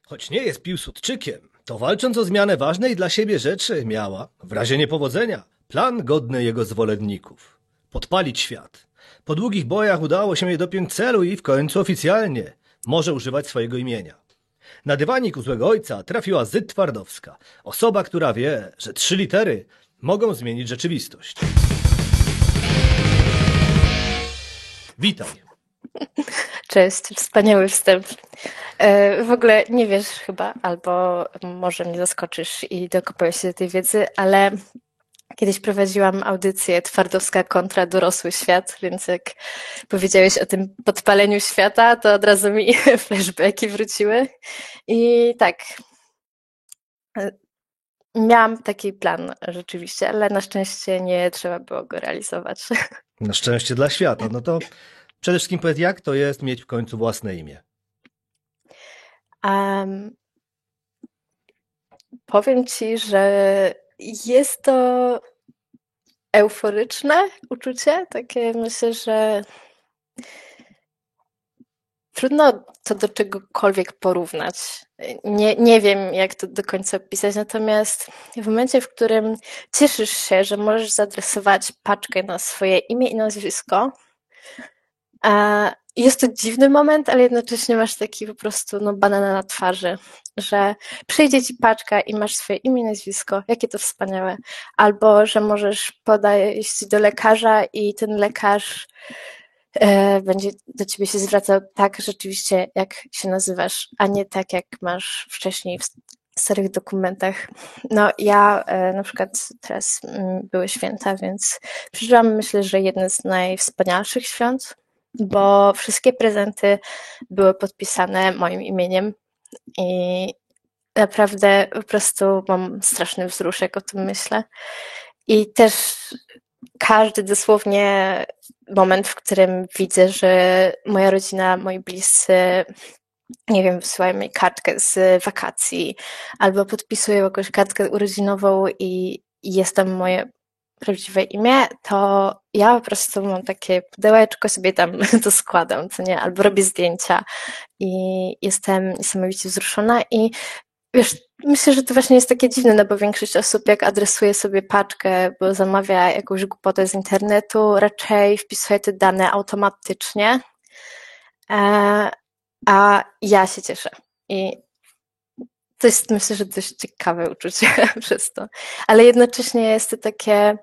Choć nie jest Piłsudczykiem, to walcząc o zmianę ważnej dla siebie rzeczy miała, w razie niepowodzenia, plan godny jego zwolenników. Podpalić świat. Po długich bojach udało się jej dopiąć celu i w końcu oficjalnie może używać swojego imienia. Na dywanik u złego ojca trafiła Zyt Twardowska, osoba, która wie, że 3 litery mogą zmienić rzeczywistość. Witaj. Cześć, wspaniały wstęp. W ogóle nie wiesz chyba, albo może mnie zaskoczysz i dokopałeś się do tej wiedzy, ale kiedyś prowadziłam audycję Twardowska kontra dorosły świat, więc jak powiedziałeś o tym podpaleniu świata, to od razu mi flashbacki wróciły. I tak, miałam taki plan rzeczywiście, ale na szczęście nie trzeba było go realizować. Na szczęście dla świata. No to przede wszystkim powiedz, jak to jest mieć w końcu własne imię. Um, Powiem ci, że jest to euforyczne uczucie, takie myślę, że trudno to do czegokolwiek porównać. Nie wiem, jak to do końca opisać, natomiast w momencie, w którym cieszysz się, że możesz zaadresować paczkę na swoje imię i nazwisko, jest to dziwny moment, ale jednocześnie masz taki po prostu banana na twarzy, że przyjdzie ci paczka i masz swoje imię i nazwisko, jakie to wspaniałe. Albo, że możesz podejść do lekarza i ten lekarz będzie do ciebie się zwracał tak rzeczywiście, jak się nazywasz, a nie tak, jak masz wcześniej w starych dokumentach. No ja na przykład teraz były święta, więc przeżyłam myślę, że jedne z najwspanialszych świąt, bo wszystkie prezenty były podpisane moim imieniem i naprawdę po prostu mam straszny wzrusz, jak o tym myślę. I też każdy dosłownie moment, w którym widzę, że moja rodzina, moi bliscy, nie wiem, wysyłają mi kartkę z wakacji albo podpisują jakąś kartkę urodzinową i jest tam moje prawdziwe imię, to ja po prostu mam takie pudełeczko, sobie tam to składam, co nie? Albo robię zdjęcia i jestem niesamowicie wzruszona i wiesz, myślę, że to właśnie jest takie dziwne, no bo większość osób jak adresuje sobie paczkę, bo zamawia jakąś głupotę z internetu, raczej wpisuje te dane automatycznie, a ja się cieszę. I to jest myślę, że dość ciekawe uczucie przez to. Ale jednocześnie jest to takie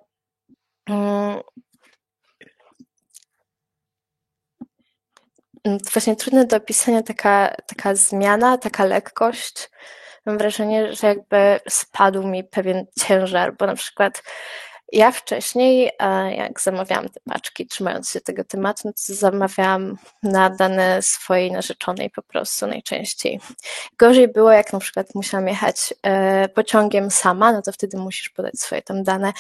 właśnie trudne do opisania taka zmiana, taka lekkość. Mam wrażenie, że jakby spadł mi pewien ciężar, bo na przykład ja wcześniej, jak zamawiałam te paczki, trzymając się tego tematu, no to zamawiałam na dane swojej narzeczonej po prostu najczęściej. Gorzej było, jak na przykład musiałam jechać pociągiem sama, no to wtedy musisz podać swoje tam dane.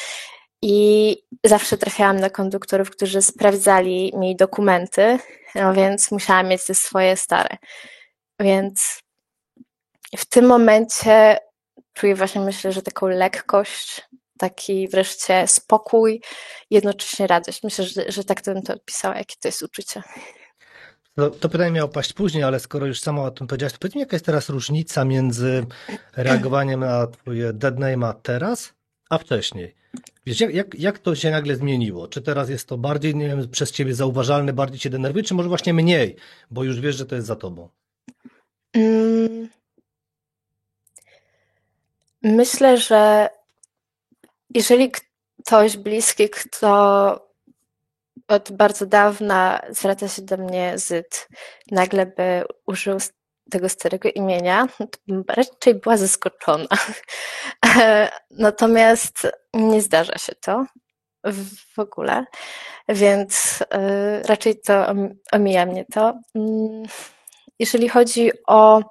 I zawsze trafiałam na konduktorów, którzy sprawdzali mi dokumenty, no więc musiałam mieć te swoje stare. Więc w tym momencie czuję właśnie, myślę, że taką lekkość, taki wreszcie spokój, jednocześnie radość. Myślę, że tak to bym to opisała, jakie to jest uczucie. To pytanie miało paść później, ale skoro już sama o tym powiedziałaś, to powiedz mi, jaka jest teraz różnica między reagowaniem na twoje dead name'a teraz, a wcześniej? Wiesz, jak to się nagle zmieniło? Czy teraz jest to bardziej, nie wiem, przez ciebie zauważalne, bardziej cię denerwuje, czy może właśnie mniej, bo już wiesz, że to jest za tobą? Myślę, że jeżeli ktoś bliski, kto od bardzo dawna zwraca się do mnie nagle by użył tego starego imienia, to bym raczej była zaskoczona. Natomiast nie zdarza się to w ogóle, więc raczej to omija mnie to. Jeżeli chodzi o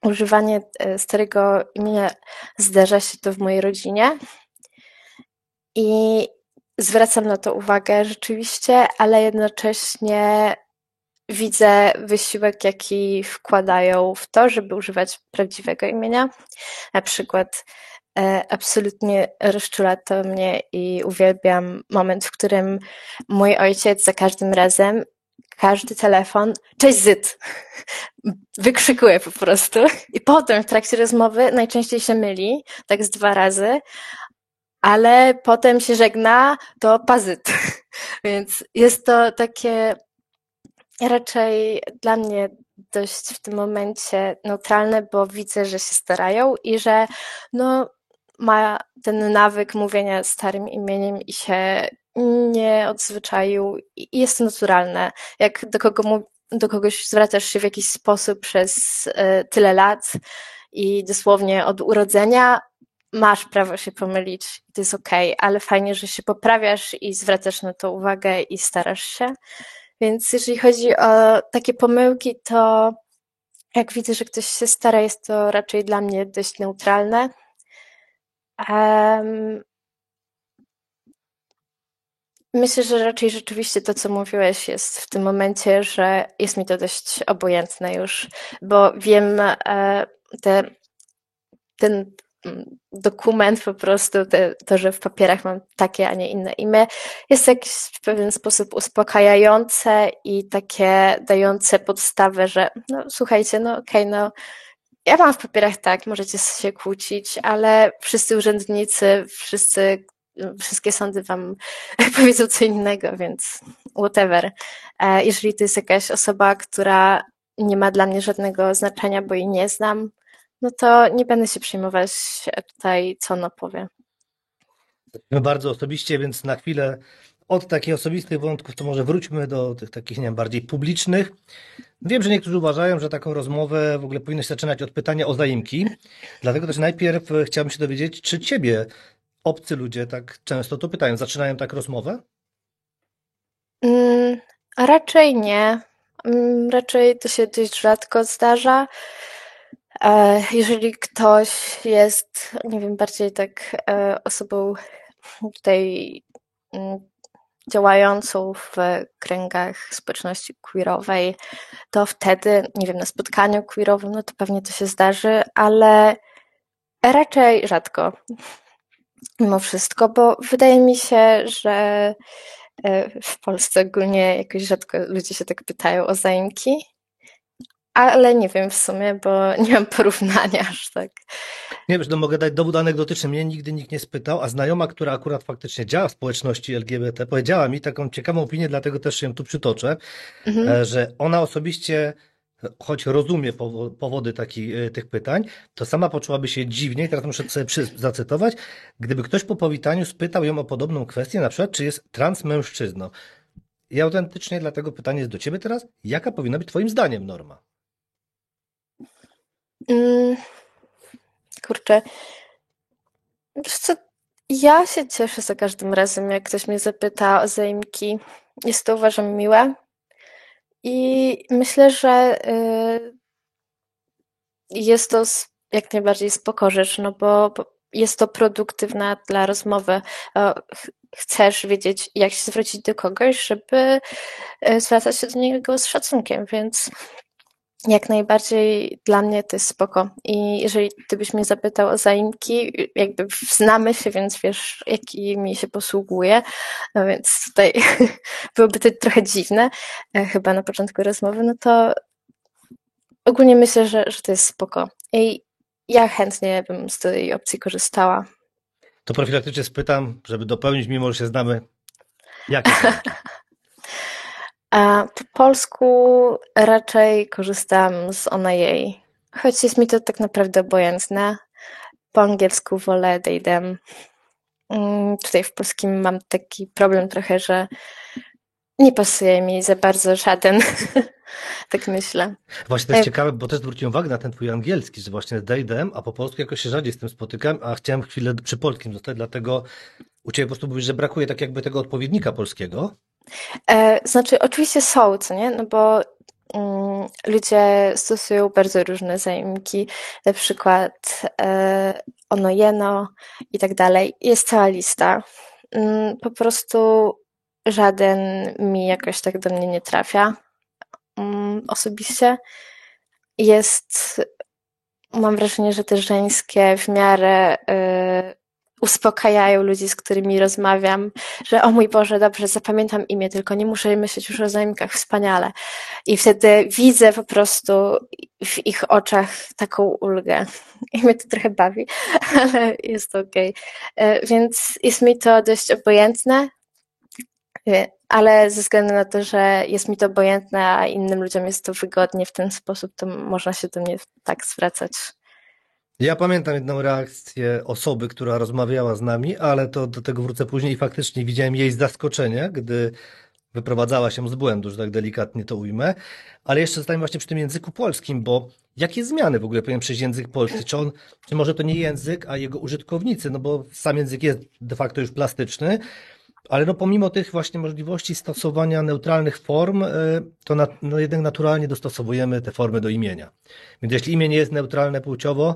używanie starego imienia, zdarza się to w mojej rodzinie i zwracam na to uwagę rzeczywiście, ale jednocześnie widzę wysiłek, jaki wkładają w to, żeby używać prawdziwego imienia. Na przykład absolutnie rozczula to mnie i uwielbiam moment, w którym mój ojciec za każdym razem, każdy telefon, cześć Zyt, wykrzykuję po prostu i potem w trakcie rozmowy najczęściej się myli, tak z 2 razy, ale potem się żegna, to pazyt. Więc jest to takie raczej dla mnie dość w tym momencie neutralne, bo widzę, że się starają i że no, ma ten nawyk mówienia starym imieniem i się nie odzwyczaił i jest to naturalne. Jak do kogoś zwracasz się w jakiś sposób przez tyle lat i dosłownie od urodzenia, masz prawo się pomylić, to jest okej, ale fajnie, że się poprawiasz i zwracasz na to uwagę i starasz się. Więc jeżeli chodzi o takie pomyłki, to jak widzę, że ktoś się stara, jest to raczej dla mnie dość neutralne. Myślę, że raczej rzeczywiście to, co mówiłeś, jest w tym momencie, że jest mi to dość obojętne już, bo wiem, ten dokument po prostu, to, że w papierach mam takie, a nie inne imię, jest jakiś w pewien sposób uspokajające i takie dające podstawę, że no słuchajcie, no okej, no ja mam w papierach tak, możecie się kłócić, ale wszyscy urzędnicy, wszystkie sądy wam powiedzą co innego, więc whatever. Jeżeli to jest jakaś osoba, która nie ma dla mnie żadnego znaczenia, bo jej nie znam, no to nie będę się przejmować tutaj, co ona powie. Bardzo osobiście, więc na chwilę od takich osobistych wątków to może wróćmy do tych takich, nie wiem, bardziej publicznych. Wiem, że niektórzy uważają, że taką rozmowę w ogóle powinno się zaczynać od pytania o zaimki. Dlatego też najpierw chciałbym się dowiedzieć, czy ciebie obcy ludzie tak często to pytają, zaczynają tak rozmowę? A raczej nie. Raczej to się dość rzadko zdarza. Jeżeli ktoś jest, nie wiem, bardziej tak osobą tutaj działającą w kręgach społeczności queerowej, to wtedy, nie wiem, na spotkaniu queerowym, no to pewnie to się zdarzy, ale raczej rzadko mimo wszystko, bo wydaje mi się, że w Polsce ogólnie jakoś rzadko ludzie się tak pytają o zaimki, ale nie wiem w sumie, bo nie mam porównania aż tak. Nie wiesz, no mogę dać dowód anegdotyczny. Mnie nigdy nikt nie spytał, a znajoma, która akurat faktycznie działa w społeczności LGBT, powiedziała mi taką ciekawą opinię, dlatego też się tu przytoczę, Mhm. że ona osobiście, choć rozumie powody tych pytań, to sama poczułaby się dziwnie, i teraz muszę sobie zacytować, gdyby ktoś po powitaniu spytał ją o podobną kwestię, na przykład, czy jest transmężczyzną. I autentycznie dlatego pytanie jest do ciebie teraz, jaka powinna być twoim zdaniem norma? Mm, kurczę, wiesz co, ja się cieszę za każdym razem, jak ktoś mnie zapyta o zaimki. Jest to, uważam, miłe i myślę, że jest to jak najbardziej spoko rzecz, no bo jest to produktywna dla rozmowy. Chcesz wiedzieć, jak się zwrócić do kogoś, żeby zwracać się do niego z szacunkiem, więc jak najbardziej dla mnie to jest spoko. I jeżeli ty byś mnie zapytał o zaimki, jakby znamy się, więc wiesz, jakimi się posługuje, no więc tutaj byłoby to trochę dziwne, chyba na początku rozmowy, no to ogólnie myślę, że to jest spoko. I ja chętnie bym z tej opcji korzystała. To profilaktycznie spytam, żeby dopełnić, mimo że się znamy, jakie zaimki? A po polsku raczej korzystam z ona jej, choć jest mi to tak naprawdę obojętne. Po angielsku wolę they them. Tutaj w polskim mam taki problem trochę, że nie pasuje mi za bardzo żaden. Tak myślę. Właśnie to jest ciekawe, bo też zwróciłem uwagę na ten twój angielski, że właśnie they, them, a po polsku jakoś się rzadziej z tym spotykam, a chciałem chwilę przy polskim zostać, dlatego u ciebie po prostu mówisz, że brakuje tak jakby tego odpowiednika polskiego. Znaczy, oczywiście są, co nie? No bo ludzie stosują bardzo różne zaimki, na przykład ono jeno i tak dalej. Jest cała lista. Po prostu żaden mi jakoś tak do mnie nie trafia osobiście. Mam wrażenie, że te żeńskie w miarę uspokajają ludzi, z którymi rozmawiam, że o mój Boże, dobrze, zapamiętam imię, tylko nie muszę myśleć już o zaimkach, wspaniale. I wtedy widzę po prostu w ich oczach taką ulgę. I mnie to trochę bawi, ale jest okej. Więc jest mi to dość obojętne, ale ze względu na to, że jest mi to obojętne, a innym ludziom jest to wygodnie w ten sposób, to można się do mnie tak zwracać. Ja pamiętam jedną reakcję osoby, która rozmawiała z nami, ale to do tego wrócę później i faktycznie widziałem jej zaskoczenie, gdy wyprowadzała się z błędu, że tak delikatnie to ujmę. Ale jeszcze zostałem właśnie przy tym języku polskim, bo jakie zmiany w ogóle powinien przejść język polski? Czy może to nie język, a jego użytkownicy? No bo sam język jest de facto już plastyczny, ale no pomimo tych właśnie możliwości stosowania neutralnych form, to no jednak naturalnie dostosowujemy te formy do imienia. Więc jeśli imię nie jest neutralne płciowo,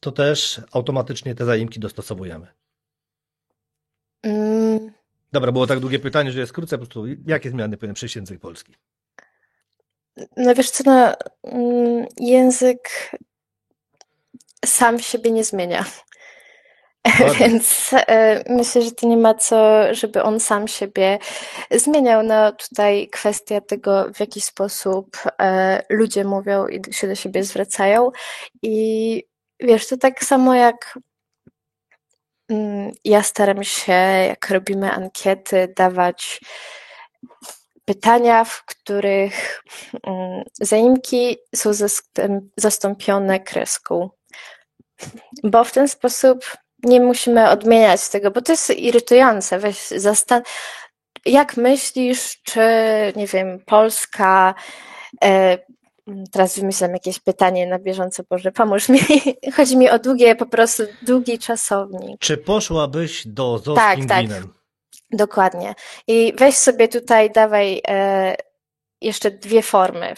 to też automatycznie te zaimki dostosowujemy. Mm, Dobra, było tak długie pytanie, że je skrócę. Po prostu jakie zmiany powinien przejść język polski? No wiesz co, no, język sam siebie nie zmienia. Ładnie. Więc myślę, że to nie ma co, żeby on sam siebie zmieniał. No tutaj kwestia tego, w jaki sposób ludzie mówią i się do siebie zwracają. I wiesz, to tak samo jak ja staram się, jak robimy ankiety, dawać pytania, w których zaimki są zastąpione kreską. Bo w ten sposób nie musimy odmieniać tego, bo to jest irytujące. Weź jak myślisz, czy, nie wiem, Polska, teraz wymyślam jakieś pytanie na bieżąco, Boże, pomóż mi. Chodzi mi o po prostu długi czasownik. Czy poszłabyś do zoo z Tak, pingwinem? dokładnie. I weź sobie tutaj, dawaj jeszcze dwie formy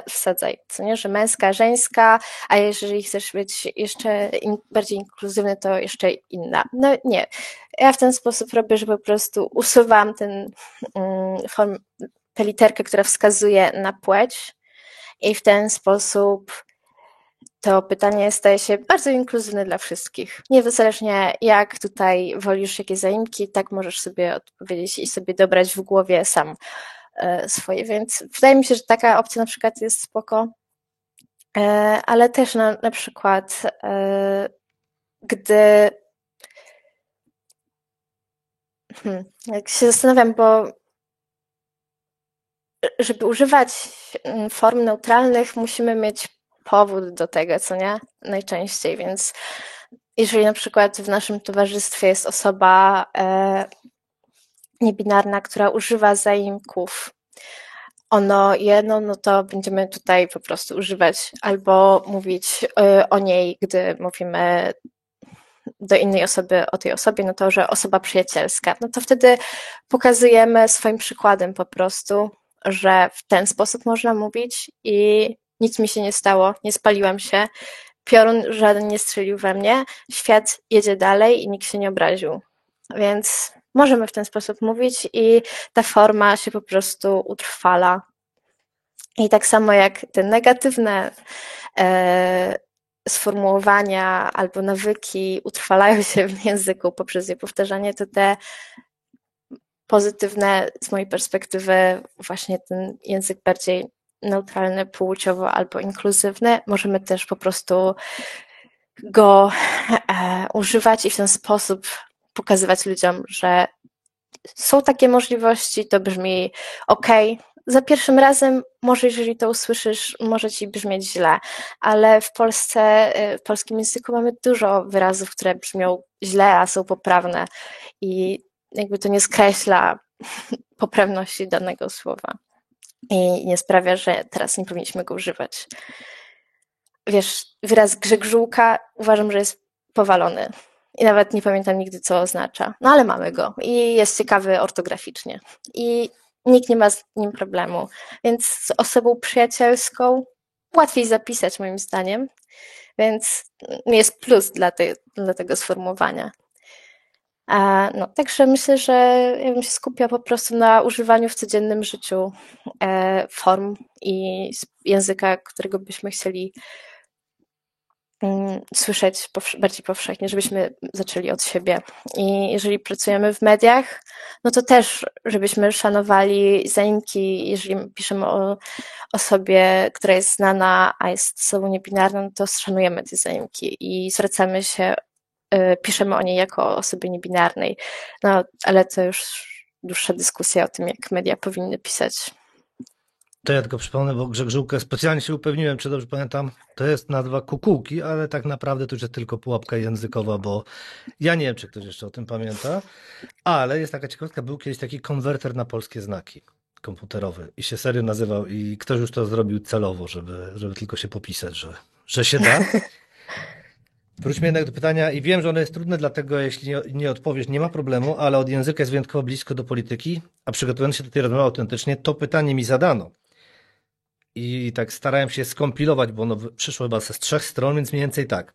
wsadzaj, co nie, że męska, żeńska, a jeżeli chcesz być jeszcze bardziej inkluzywny, to jeszcze inna. No nie. Ja w ten sposób robię, że po prostu usuwam tę literkę, która wskazuje na płeć i w ten sposób to pytanie staje się bardzo inkluzywne dla wszystkich. Niezależnie jak tutaj wolisz jakie zaimki, tak możesz sobie odpowiedzieć i sobie dobrać w głowie sam swoje, więc wydaje mi się, że taka opcja na przykład jest spoko, ale też na przykład gdy jak się zastanawiam, bo żeby używać form neutralnych musimy mieć powód do tego, co nie? Najczęściej, więc jeżeli na przykład w naszym towarzystwie jest osoba niebinarna, która używa zaimków, ono jedno, no to będziemy tutaj po prostu używać albo mówić o niej, gdy mówimy do innej osoby o tej osobie, no to, że osoba przyjacielska. No to wtedy pokazujemy swoim przykładem po prostu, że w ten sposób można mówić i nic mi się nie stało, nie spaliłam się, piorun żaden nie strzelił we mnie, świat jedzie dalej i nikt się nie obraził. Więc możemy w ten sposób mówić i ta forma się po prostu utrwala. I tak samo jak te negatywne sformułowania albo nawyki utrwalają się w języku poprzez je powtarzanie, to te pozytywne z mojej perspektywy właśnie ten język bardziej neutralny płciowo albo inkluzywny, możemy też po prostu go używać i w ten sposób pokazywać ludziom, że są takie możliwości, to brzmi okej. Za pierwszym razem, może jeżeli to usłyszysz, może ci brzmieć źle, ale w Polsce, w polskim języku mamy dużo wyrazów, które brzmią źle, a są poprawne i jakby to nie skreśla poprawności danego słowa i nie sprawia, że teraz nie powinniśmy go używać. Wiesz, wyraz grzegrzółka uważam, że jest powalony i nawet nie pamiętam nigdy, co oznacza. No ale mamy go i jest ciekawy ortograficznie i nikt nie ma z nim problemu. Więc z osobą przyjacielską łatwiej zapisać moim zdaniem, więc jest plus dla tego sformułowania. No, także myślę, że ja bym się skupiła po prostu na używaniu w codziennym życiu form i języka, którego byśmy chcieli słyszeć bardziej powszechnie, żebyśmy zaczęli od siebie. I jeżeli pracujemy w mediach, no to też, żebyśmy szanowali zaimki, jeżeli piszemy o osobie, która jest znana, a jest osobą niebinarną, to szanujemy te zaimki i zwracamy się, piszemy o niej jako o osobie niebinarnej. No, ale to już dłuższa dyskusja o tym, jak media powinny pisać. To ja tylko przypomnę, bo Grzegżółkę specjalnie się upewniłem, czy dobrze pamiętam, to jest nazwa kukułki, ale tak naprawdę to już jest tylko pułapka językowa, bo ja nie wiem, czy ktoś jeszcze o tym pamięta, ale jest taka ciekawostka, był kiedyś taki konwerter na polskie znaki komputerowy i się serio nazywał i ktoś już to zrobił celowo, żeby tylko się popisać, że się da. Wróćmy jednak do pytania i wiem, że ono jest trudne, dlatego jeśli nie odpowiesz, nie ma problemu, ale od języka jest wyjątkowo blisko do polityki, a przygotowując się do tej rozmowy autentycznie, to pytanie mi zadano. I tak starałem się skompilować, bo ono przyszło chyba ze 3 stron, więc mniej więcej tak.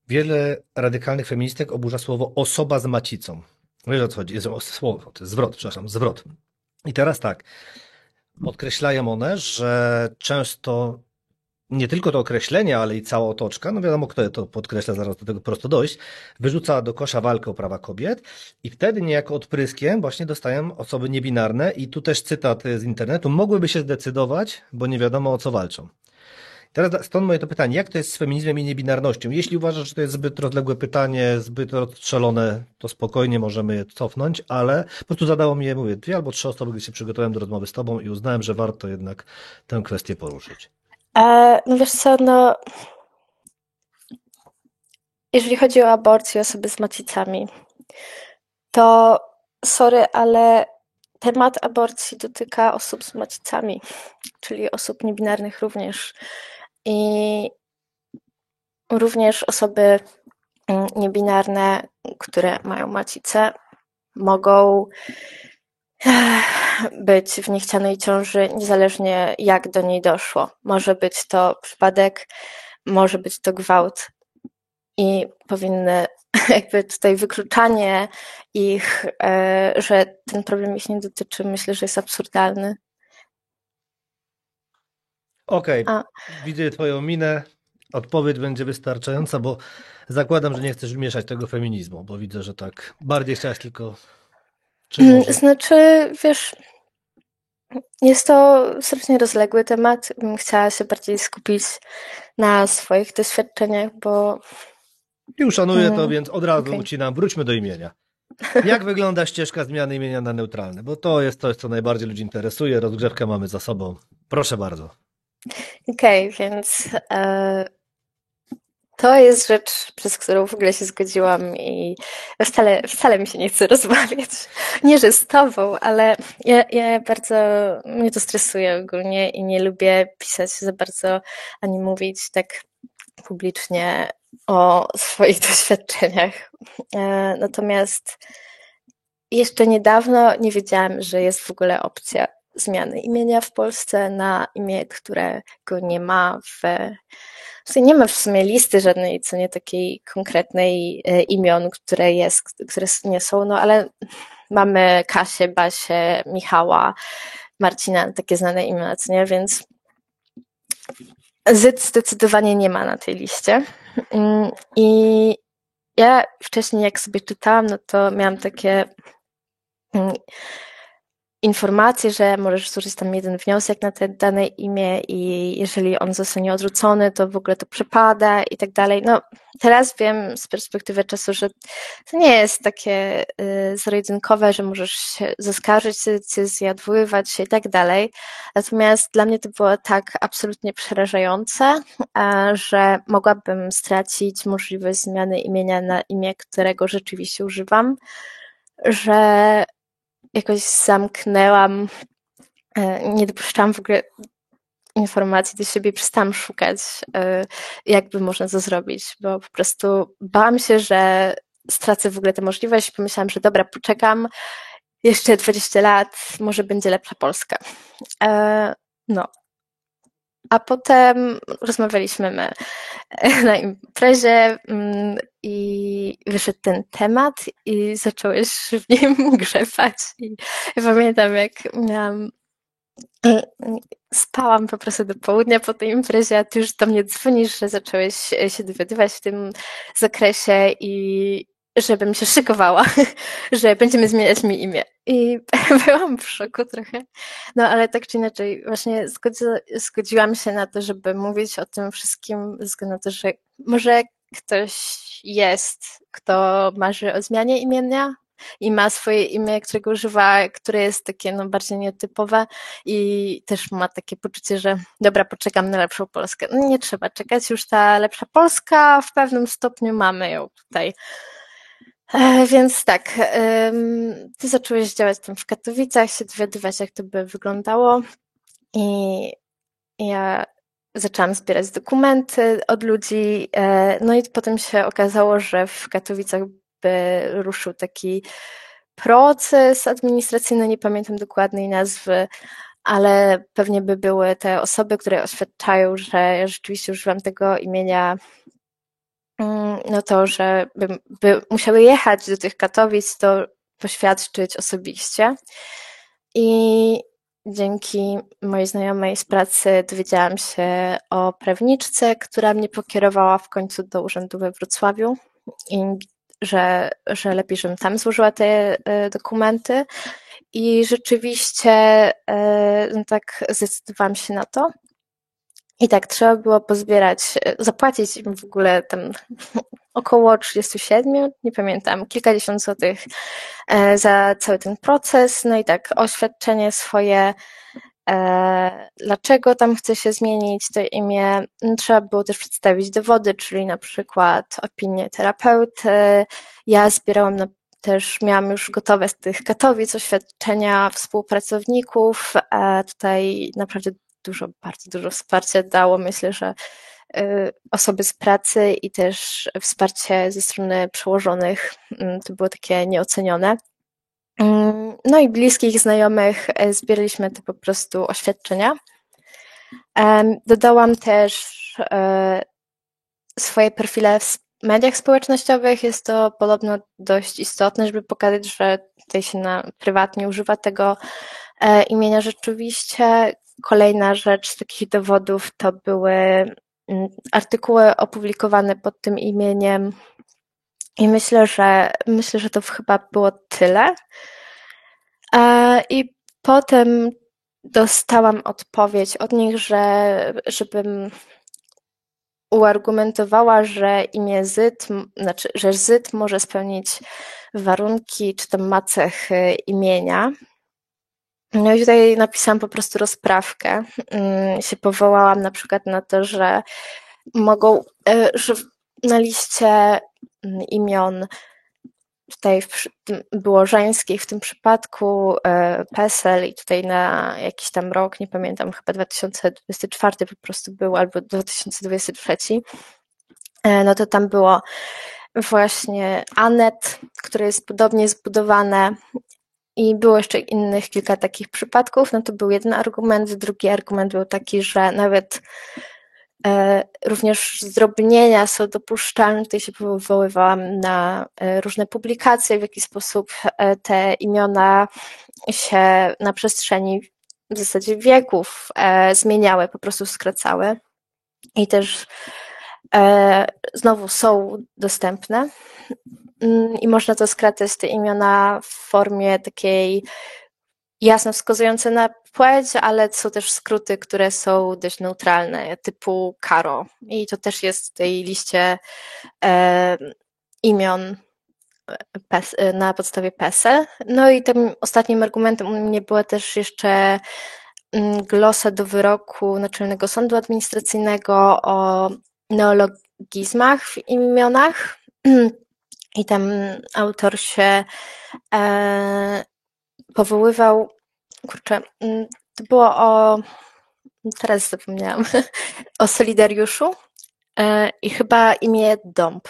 Wiele radykalnych feministek oburza słowo osoba z macicą. Wiesz o co chodzi? Jest słowo, to jest zwrot, przepraszam, zwrot. I teraz tak. Podkreślają one, że często nie tylko to określenie, ale i cała otoczka, no wiadomo kto to podkreśla, zaraz do tego prosto dojść, wyrzuca do kosza walkę o prawa kobiet i wtedy niejako odpryskiem właśnie dostają osoby niebinarne i tu też cytat z internetu, mogłyby się zdecydować, bo nie wiadomo o co walczą. Teraz stąd moje to pytanie, jak to jest z feminizmem i niebinarnością? Jeśli uważasz, że to jest zbyt rozległe pytanie, zbyt rozstrzelone, to spokojnie możemy je cofnąć, ale po prostu zadało mi je, mówię, 2 albo 3 osoby, gdy się przygotowałem do rozmowy z tobą i uznałem, że warto jednak tę kwestię poruszyć. No wiesz co, no jeżeli chodzi o aborcję, osoby z macicami, to sorry, ale temat aborcji dotyka osób z macicami, czyli osób niebinarnych również. I również osoby niebinarne, które mają macicę, mogą być w niechcianej ciąży, niezależnie jak do niej doszło. Może być to przypadek, może być to gwałt i powinny jakby tutaj wykluczanie ich, że ten problem ich nie dotyczy, myślę, że jest absurdalny. Okej, A, widzę twoją minę. Odpowiedź będzie wystarczająca, bo zakładam, że nie chcesz mieszać tego feminizmu, bo widzę, że tak bardziej chciałaś tylko, czy może? znaczy, wiesz, jest to strasznie rozległy temat. Chciała się bardziej skupić na swoich doświadczeniach, bo I uszanuję to, więc od razu okej. ucinam. Wróćmy do imienia. Jak wygląda ścieżka zmiany imienia na neutralne? Bo to jest coś, co najbardziej ludzi interesuje. Rozgrzewkę mamy za sobą. Proszę bardzo. Okej, więc to jest rzecz, przez którą w ogóle się zgodziłam i wcale mi się nie chce rozmawiać. Nie, że z tobą, ale ja bardzo, mnie to stresuje ogólnie i nie lubię pisać za bardzo, ani mówić tak publicznie o swoich doświadczeniach. Natomiast jeszcze niedawno nie wiedziałam, że jest w ogóle opcja zmiany imienia w Polsce na imię, którego nie ma nie ma w sumie listy żadnej, co nie takiej konkretnej imion, które nie są, no ale mamy Kasię, Basię, Michała, Marcina, takie znane imiona, co nie, więc Zyt zdecydowanie nie ma na tej liście. I ja wcześniej, jak sobie czytałam, no to miałam takie informację, że możesz złożyć tam jeden wniosek na te dane imię i jeżeli on zostanie odrzucony, to w ogóle to przepada i tak dalej. No, teraz wiem z perspektywy czasu, że to nie jest takie zero-jedynkowe, że możesz się zaskarżyć tę decyzję, odwoływać się i tak dalej. Natomiast dla mnie to było tak absolutnie przerażające, że mogłabym stracić możliwość zmiany imienia na imię, którego rzeczywiście używam, że jakoś zamknęłam, nie dopuszczałam w ogóle informacji do siebie, przestałam szukać, jakby można to zrobić, bo po prostu bałam się, że stracę w ogóle tę możliwość. Pomyślałam, że dobra, poczekam jeszcze 20 lat, może będzie lepsza Polska. No. A potem rozmawialiśmy my na imprezie i wyszedł ten temat i zacząłeś w nim grzebać. I ja pamiętam, jak miałam Spałam po prostu do południa po tej imprezie, a ty już do mnie dzwonisz, że zacząłeś się dowiadywać w tym zakresie i żebym się szykowała, że będziemy zmieniać mi imię. I byłam w szoku trochę. No ale tak czy inaczej, właśnie zgodziłam się na to, żeby mówić o tym wszystkim, ze względu na to, że może ktoś jest, kto marzy o zmianie imienia i ma swoje imię, którego używa, które jest takie no, bardziej nietypowe i też ma takie poczucie, że dobra, poczekam na lepszą Polskę. No nie trzeba czekać, już ta lepsza Polska w pewnym stopniu mamy ją tutaj. Więc tak, ty zacząłeś działać tam w Katowicach, się dowiadywać, jak to by wyglądało i ja zaczęłam zbierać dokumenty od ludzi, no i potem się okazało, że w Katowicach by ruszył taki proces administracyjny, nie pamiętam dokładnej nazwy, ale pewnie by były te osoby, które oświadczają, że ja rzeczywiście używam tego imienia, no to, że by musiały jechać do tych Katowic, to poświadczyć osobiście. I dzięki mojej znajomej z pracy dowiedziałam się o prawniczce, która mnie pokierowała w końcu do urzędu we Wrocławiu i że lepiej, żebym tam złożyła te dokumenty. I rzeczywiście no tak zdecydowałam się na to. I tak trzeba było pozbierać, zapłacić im w ogóle tam około 37, nie pamiętam, kilkadziesiąt złotych za cały ten proces. No i tak oświadczenie swoje, dlaczego tam chce się zmienić to imię. Trzeba było też przedstawić dowody, czyli na przykład opinię terapeuty. Ja zbierałam też miałam już gotowe z tych Katowic oświadczenia współpracowników. Tutaj naprawdę bardzo dużo wsparcia dało. Myślę, że osoby z pracy i też wsparcie ze strony przełożonych to było takie nieocenione. No i bliskich znajomych zbieraliśmy te po prostu oświadczenia. Dodałam też swoje profile w mediach społecznościowych. Jest to podobno dość istotne, żeby pokazać, że tutaj się prywatnie używa tego imienia rzeczywiście. Kolejna rzecz z takich dowodów to były artykuły opublikowane pod tym imieniem i myślę, że to chyba było tyle. I potem dostałam odpowiedź od nich, żebym uargumentowała, że imię Zyd, znaczy, że Zyd może spełnić warunki, czy tam ma cechy imienia. No i tutaj napisałam po prostu rozprawkę. Się powołałam na przykład na to, że mogą, że na liście imion tutaj było żeńskich w tym przypadku, PESEL i tutaj na jakiś tam rok, nie pamiętam, chyba 2024 po prostu był, albo 2023, no to tam było właśnie Anet, które jest podobnie zbudowane i było jeszcze innych kilka takich przypadków. No to był jeden argument. Drugi argument był taki, że nawet również zdrobnienia są dopuszczalne. Tutaj się powoływałam na różne publikacje, w jaki sposób te imiona się na przestrzeni w zasadzie wieków zmieniały, po prostu skracały. I też znowu są dostępne i można to skracać te imiona w formie takiej jasno wskazujące na płeć, ale są też skróty, które są dość neutralne, typu Karo. I to też jest w tej liście imion na podstawie PESEL. No i tym ostatnim argumentem u mnie była też jeszcze glosa do wyroku Naczelnego Sądu Administracyjnego o neologizmach w imionach. I tam autor się powoływał, to było teraz zapomniałam, o Solidariuszu i chyba imię Dąb,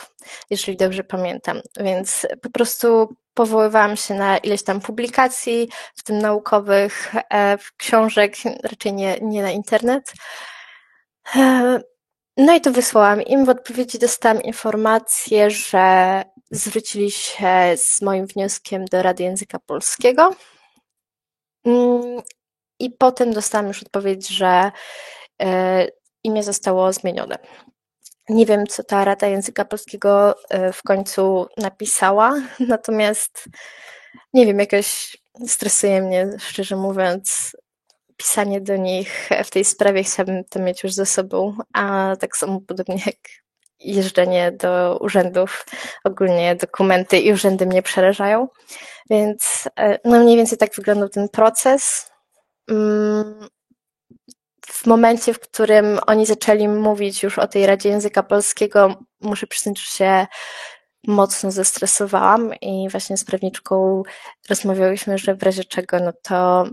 jeżeli dobrze pamiętam, więc po prostu powoływałam się na ileś tam publikacji, w tym naukowych, książek, raczej nie na internet. No i to wysłałam im. W odpowiedzi dostałam informację, że zwrócili się z moim wnioskiem do Rady Języka Polskiego i potem dostałam już odpowiedź, że imię zostało zmienione. Nie wiem, co ta Rada Języka Polskiego w końcu napisała, natomiast nie wiem, jakoś stresuje mnie, szczerze mówiąc, pisanie do nich w tej sprawie. Chciałabym to mieć już ze sobą, a tak samo podobnie jak jeżdżenie do urzędów. Ogólnie dokumenty i urzędy mnie przerażają, więc no mniej więcej tak wyglądał ten proces. W momencie, w którym oni zaczęli mówić już o tej Radzie Języka Polskiego, muszę przyznać, że się mocno zestresowałam i właśnie z prawniczką rozmawiałyśmy, że w razie czego, no to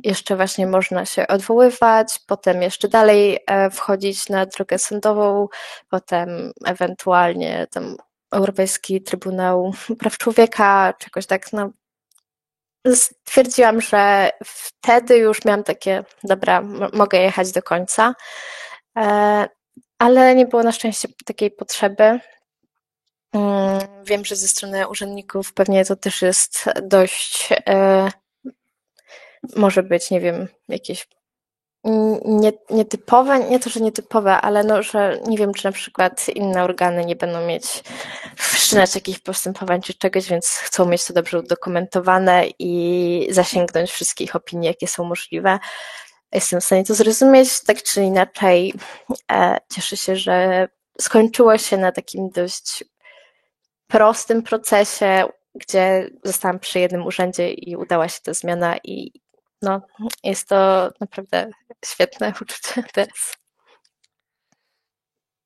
jeszcze właśnie można się odwoływać, potem jeszcze dalej wchodzić na drogę sądową, potem ewentualnie tam Europejski Trybunał Praw Człowieka, czegoś tak, no. Stwierdziłam, że wtedy już miałam takie, dobra, mogę jechać do końca, ale nie było na szczęście takiej potrzeby. Wiem, że ze strony urzędników pewnie to też jest dość, może być, nie wiem, jakieś nietypowe, nie to, że nietypowe, ale no, że nie wiem, czy na przykład inne organy nie będą mieć wszczynać jakichś postępowań czy czegoś, więc chcą mieć to dobrze udokumentowane i zasięgnąć wszystkich opinii, jakie są możliwe. Jestem w stanie to zrozumieć, tak czy inaczej. Cieszę się, że skończyło się na takim dość prostym procesie, gdzie zostałam przy jednym urzędzie i udała się ta zmiana i no, jest to naprawdę świetne uczucie teraz.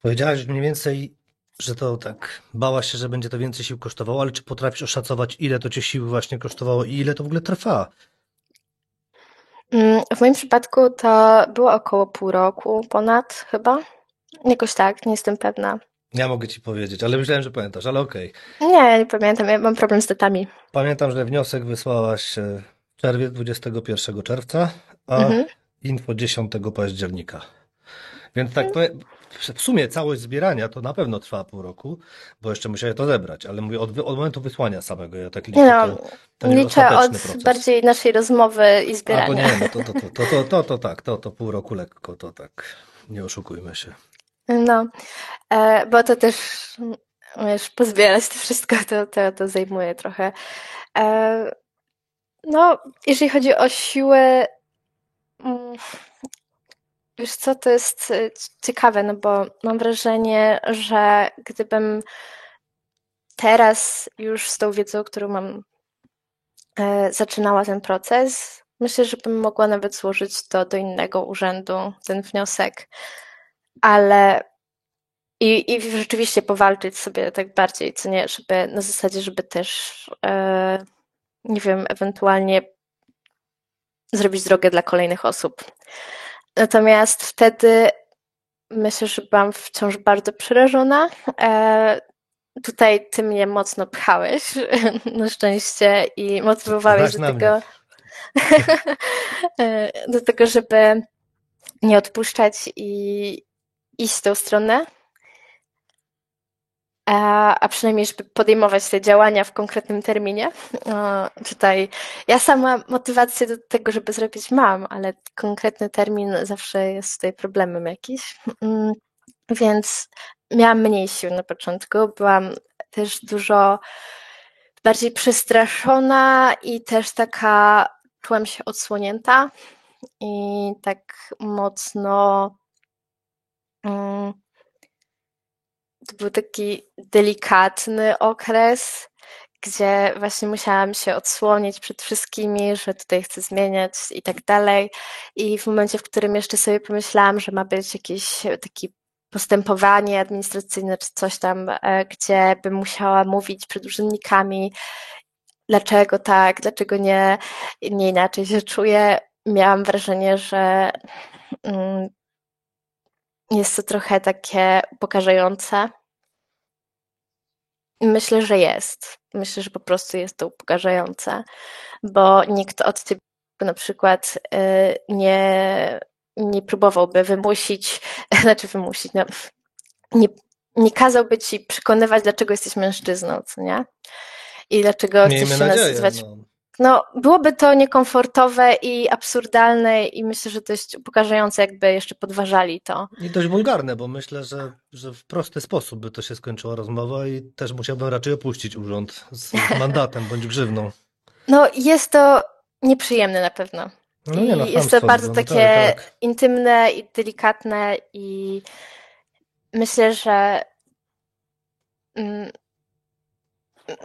Powiedziałaś mniej więcej, że to tak, bałaś się, że będzie to więcej sił kosztowało, ale czy potrafisz oszacować, ile to cię sił właśnie kosztowało i ile to w ogóle trwa? W moim przypadku to było około pół roku, ponad chyba. Jakoś tak, nie jestem pewna. Ja mogę ci powiedzieć, ale myślałem, że pamiętasz, ale okej. Nie pamiętam, ja mam problem z datami. Pamiętam, że wniosek wysłałaś w czerwie, 21 czerwca, a Mhm. info 10 października. Więc tak, w sumie całość zbierania to na pewno trwa pół roku, bo jeszcze musiałem to zebrać, ale mówię od momentu wysłania samego, ja tak liczę, Nie no, ten liczę ostateczny od proces. bardziej naszej rozmowy i A, bo zbierania. nie, no to tak, to pół roku lekko, to tak, nie oszukujmy się. No, bo to też, wiesz, pozbierać to wszystko, to zajmuje trochę. No, jeżeli chodzi o siłę, wiesz co, to jest ciekawe, no bo mam wrażenie, że gdybym teraz już z tą wiedzą, którą mam, zaczynała ten proces, myślę, że bym mogła nawet złożyć to do innego urzędu, ten wniosek, ale i rzeczywiście powalczyć sobie tak bardziej, co nie, żeby na zasadzie, żeby też, nie wiem, ewentualnie zrobić drogę dla kolejnych osób. Natomiast wtedy myślę, że byłam wciąż bardzo przerażona. Tutaj ty mnie mocno pchałeś, na szczęście, i motywowałeś Znasz na mnie. do tego, żeby nie odpuszczać i iść w tą stronę. A przynajmniej, żeby podejmować te działania w konkretnym terminie. Tutaj ja sama motywację do tego, żeby zrobić mam, ale konkretny termin zawsze jest tutaj problemem jakiś. Więc miałam mniej sił na początku, byłam też dużo bardziej przestraszona i też taka czułam się odsłonięta i tak mocno to był taki delikatny okres, gdzie właśnie musiałam się odsłonić przed wszystkimi, że tutaj chcę zmieniać i tak dalej. I w momencie, w którym jeszcze sobie pomyślałam, że ma być jakieś takie postępowanie administracyjne czy coś tam, gdzie bym musiała mówić przed urzędnikami, dlaczego tak, dlaczego nie inaczej się czuję, miałam wrażenie, że jest to trochę takie upokarzające. Myślę, że jest. Myślę, że po prostu jest to upokarzające, bo nikt od ciebie na przykład nie próbowałby wymusić, no, nie kazałby ci przekonywać, dlaczego jesteś mężczyzną, co nie? I dlaczego chcesz Miejmy się nadzieję, nazywać no. No, byłoby to niekomfortowe i absurdalne i myślę, że dość upokarzające, jakby jeszcze podważali to. I dość wulgarne, bo myślę, że w prosty sposób by to się skończyła rozmowa i też musiałbym raczej opuścić urząd z mandatem bądź grzywną. No, jest to nieprzyjemne na pewno. No nie, no I jest to chamstwo bardzo wygląda, tak, takie tak. intymne i delikatne i myślę, że mm,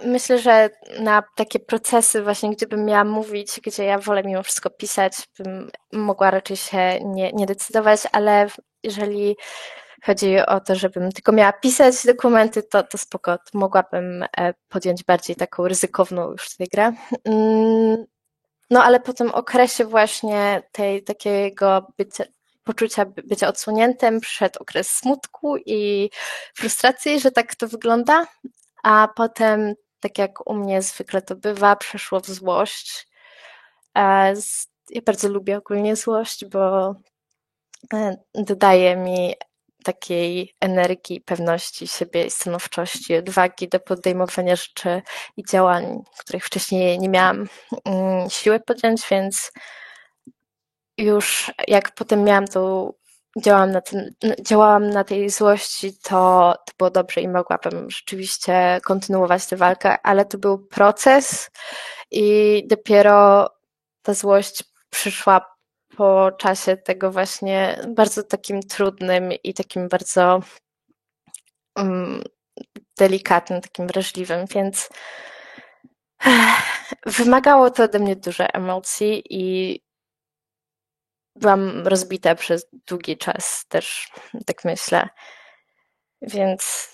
myślę, że na takie procesy właśnie, gdybym miała mówić, gdzie ja wolę mimo wszystko pisać, bym mogła raczej się nie decydować, ale jeżeli chodzi o to, żebym tylko miała pisać dokumenty, to spoko, to mogłabym podjąć bardziej taką ryzykowną już tutaj grę. No ale po tym okresie właśnie tej takiego poczucia bycia odsłoniętym przyszedł okres smutku i frustracji, że tak to wygląda, a potem, tak jak u mnie zwykle to bywa, przeszło w złość. Ja bardzo lubię ogólnie złość, bo dodaje mi takiej energii, pewności siebie i stanowczości, odwagi do podejmowania rzeczy i działań, których wcześniej nie miałam siły podjąć, więc już jak potem działałam na tej złości, to było dobrze i mogłabym rzeczywiście kontynuować tę walkę, ale to był proces i dopiero ta złość przyszła po czasie tego właśnie bardzo takim trudnym i takim bardzo delikatnym, takim wrażliwym, więc wymagało to ode mnie dużo emocji i byłam rozbita przez długi czas też, tak myślę. Więc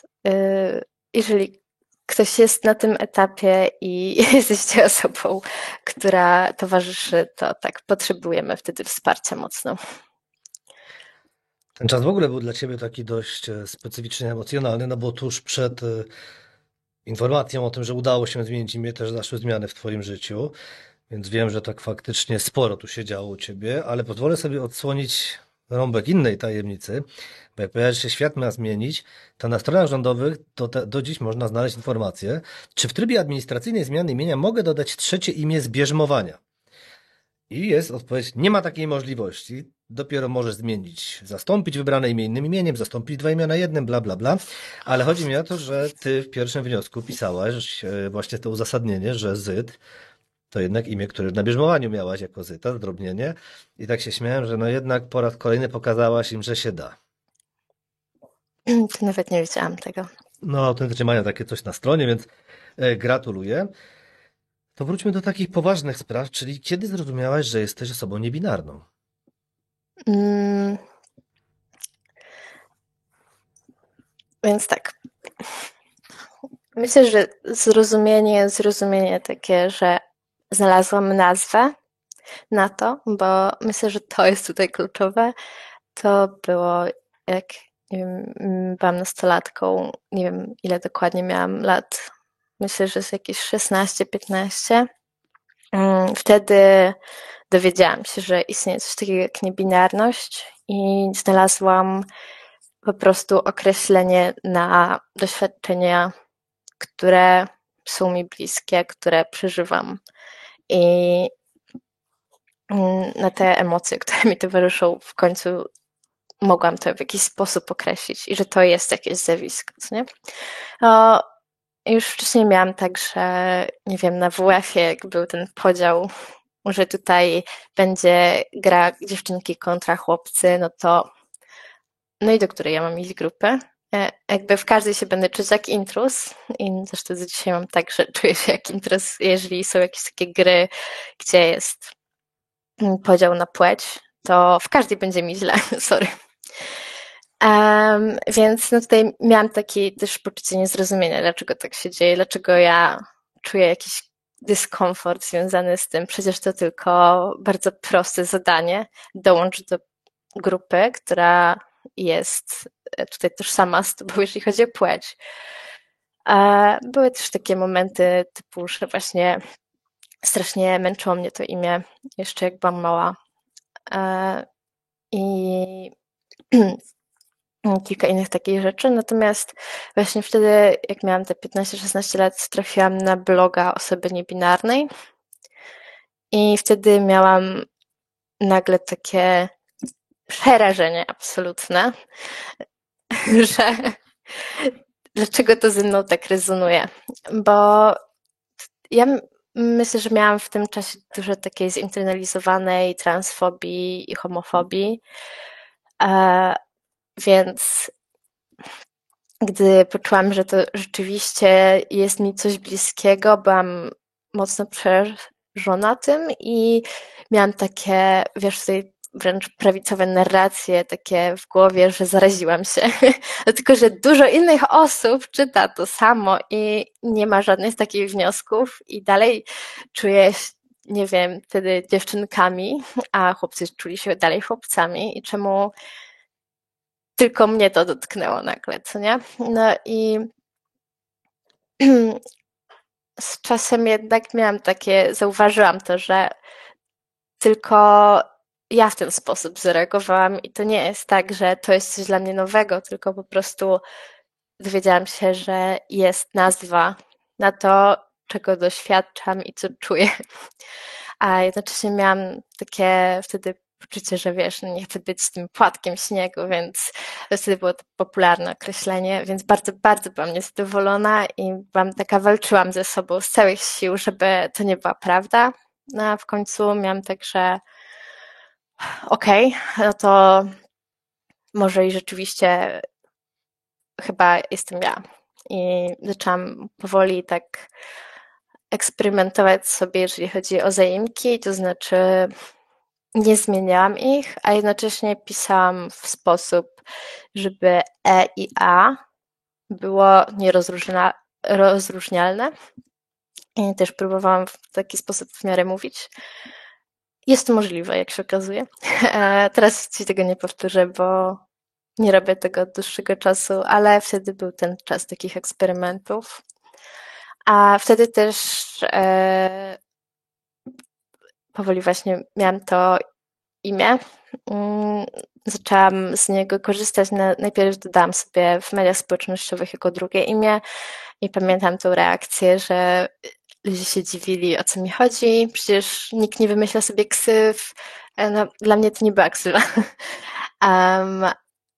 jeżeli ktoś jest na tym etapie i jesteście osobą, która towarzyszy, to tak, potrzebujemy wtedy wsparcia mocno. Ten czas w ogóle był dla ciebie taki dość specyficznie emocjonalny, no bo tuż przed informacją o tym, że udało się zmienić imię, też zaszły zmiany w twoim życiu, więc wiem, że tak faktycznie sporo tu się działo u ciebie, ale pozwolę sobie odsłonić rąbek innej tajemnicy, bo jak powiedziałeś, że się świat ma zmienić, to na stronach rządowych do dziś można znaleźć informację, czy w trybie administracyjnej zmiany imienia mogę dodać trzecie imię z bierzmowania. I jest odpowiedź, nie ma takiej możliwości. Dopiero możesz zmienić, zastąpić wybrane imię innym imieniem, zastąpić dwa imiona jednym, bla, bla, bla. Ale chodzi mi o to, że ty w pierwszym wniosku pisałaś właśnie to uzasadnienie, że Zyd to jednak imię, które na bierzmowaniu miałaś jako Zyta, zdrobnienie. I tak się śmiałem, że no jednak po raz kolejny pokazałaś im, że się da. Nawet nie wiedziałam tego. No, autentycznie mają takie coś na stronie, więc gratuluję. To wróćmy do takich poważnych spraw, czyli kiedy zrozumiałaś, że jesteś osobą niebinarną? Mm, Więc tak. Myślę, że zrozumienie takie, że znalazłam nazwę na to, bo myślę, że to jest tutaj kluczowe. To było jak, nie wiem, byłam nastolatką, nie wiem ile dokładnie miałam lat, myślę, że z jakieś 16-15. Wtedy dowiedziałam się, że istnieje coś takiego jak niebinarność i znalazłam po prostu określenie na doświadczenia, które są mi bliskie, które przeżywam i na te emocje, które mi towarzyszą, w końcu mogłam to w jakiś sposób określić i że to jest jakieś zjawisko, co nie? Już wcześniej miałam tak, że nie wiem, na WF-ie jak był ten podział, że tutaj będzie gra dziewczynki kontra chłopcy, no i do której ja mam iść grupy. Jakby w każdej się będę czuć jak intruz i zresztą dzisiaj mam tak, że czuję się jak intruz, jeżeli są jakieś takie gry, gdzie jest podział na płeć, to w każdej będzie mi źle, sorry. Więc no tutaj miałam takie też poczucie niezrozumienia, dlaczego tak się dzieje, dlaczego ja czuję jakiś dyskomfort związany z tym. Przecież to tylko bardzo proste zadanie. Dołącz do grupy, która jest tutaj tożsama z tobą, jeżeli chodzi o płeć. Były też takie momenty typu, że właśnie strasznie męczyło mnie to imię, jeszcze jak byłam mała. I kilka innych takich rzeczy. Natomiast właśnie wtedy, jak miałam te 15-16 lat, trafiłam na bloga osoby niebinarnej I wtedy miałam nagle takie przerażenie absolutne, że dlaczego to ze mną tak rezonuje. Bo ja myślę, że miałam w tym czasie dużo takiej zinternalizowanej transfobii i homofobii, więc gdy poczułam, że to rzeczywiście jest mi coś bliskiego, byłam mocno przerażona tym i miałam takie, wiesz, tutaj wręcz prawicowe narracje takie w głowie, że zaraziłam się. Dlatego, że dużo innych osób czyta to samo i nie ma żadnych takich wniosków i dalej czuję się, nie wiem, wtedy dziewczynkami, a chłopcy czuli się dalej chłopcami i czemu tylko mnie to dotknęło nagle, co nie? No i z czasem jednak miałam takie, zauważyłam to, że tylko ja w ten sposób zareagowałam i to nie jest tak, że to jest coś dla mnie nowego, tylko po prostu dowiedziałam się, że jest nazwa na to, czego doświadczam i co czuję. A jednocześnie miałam takie wtedy poczucie, że wiesz, no nie chcę być tym płatkiem śniegu, więc wtedy było to popularne określenie, więc bardzo, bardzo byłam niezadowolona i byłam taka, walczyłam ze sobą z całych sił, żeby to nie była prawda. No a w końcu miałam tak, że okej, no to może i rzeczywiście chyba jestem ja. I zaczęłam powoli tak eksperymentować sobie, jeżeli chodzi o zaimki, to znaczy nie zmieniałam ich, a jednocześnie pisałam w sposób, żeby E i A było nierozróżnialne. I też próbowałam w taki sposób w miarę mówić. Jest to możliwe, jak się okazuje. Teraz ci tego nie powtórzę, bo nie robię tego od dłuższego czasu, ale wtedy był ten czas takich eksperymentów. A wtedy też powoli właśnie miałam to imię. Zaczęłam z niego korzystać. Najpierw dodałam sobie w mediach społecznościowych jako drugie imię i pamiętam tą reakcję, że ludzie się dziwili, o co mi chodzi. Przecież nikt nie wymyśla sobie ksyw. No, dla mnie to nie była ksywa.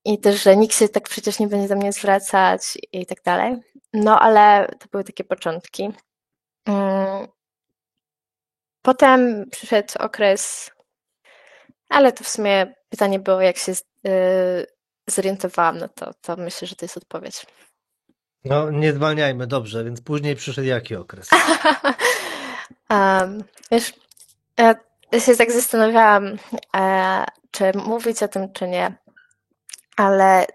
I też, że nikt się tak przecież nie będzie do mnie zwracać i tak dalej. No, ale to były takie początki. Potem przyszedł okres, ale to w sumie pytanie było, jak się zorientowałam, no to myślę, że to jest odpowiedź. No, nie zwalniajmy, dobrze, więc później przyszedł jaki okres? Wiesz, ja się tak zastanawiałam, czy mówić o tym, czy nie, ale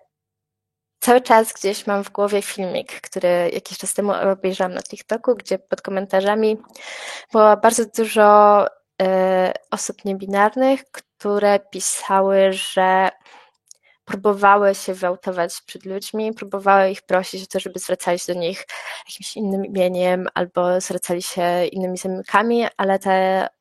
cały czas gdzieś mam w głowie filmik, który jakiś czas temu obejrzałam na TikToku, gdzie pod komentarzami było bardzo dużo osób niebinarnych, które pisały, że próbowały się wyautować przed ludźmi, próbowały ich prosić o to, żeby zwracali się do nich jakimś innym imieniem albo zwracali się innymi zamykami, ale ta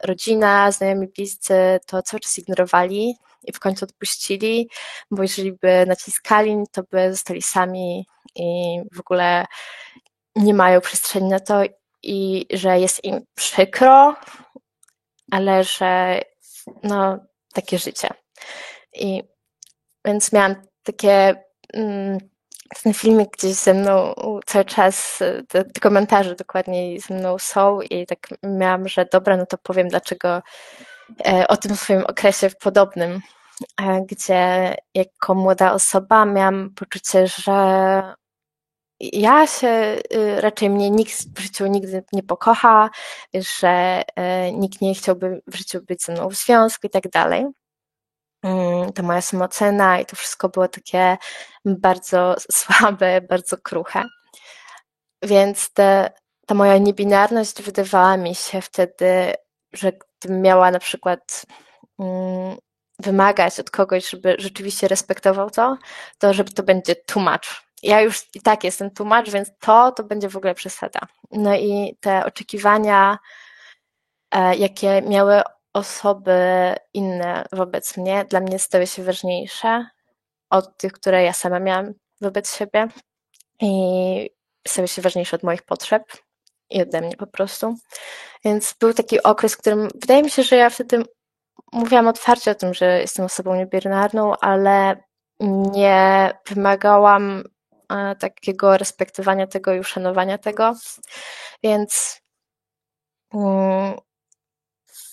rodzina, znajomi, bliscy to cały czas ignorowali i w końcu odpuścili, bo jeżeli by naciskali, to by zostali sami i w ogóle nie mają przestrzeni na to i że jest im przykro, ale że no, takie życie. I więc miałam takie, ten filmik gdzieś ze mną cały czas, te komentarze dokładniej ze mną są i tak miałam, że dobra, no to powiem dlaczego o tym swoim okresie podobnym, gdzie jako młoda osoba miałam poczucie, że ja się, raczej mnie nikt w życiu nigdy nie pokocha, że nikt nie chciałby w życiu być ze mną w związku i tak dalej. Ta moja samoocena i to wszystko było takie bardzo słabe, bardzo kruche. Więc ta moja niebinarność wydawała mi się wtedy, że gdybym miała na przykład wymagać od kogoś, żeby rzeczywiście respektował to żeby to będzie too much. Ja już i tak jestem too much, więc to będzie w ogóle przesada. No i te oczekiwania, jakie miały osoby inne wobec mnie, dla mnie stały się ważniejsze od tych, które ja sama miałam wobec siebie i stały się ważniejsze od moich potrzeb. i ode mnie po prostu. Więc był taki okres, w którym wydaje mi się, że ja wtedy mówiłam otwarcie o tym, że jestem osobą niebinarną, ale nie wymagałam takiego respektowania tego i uszanowania tego, więc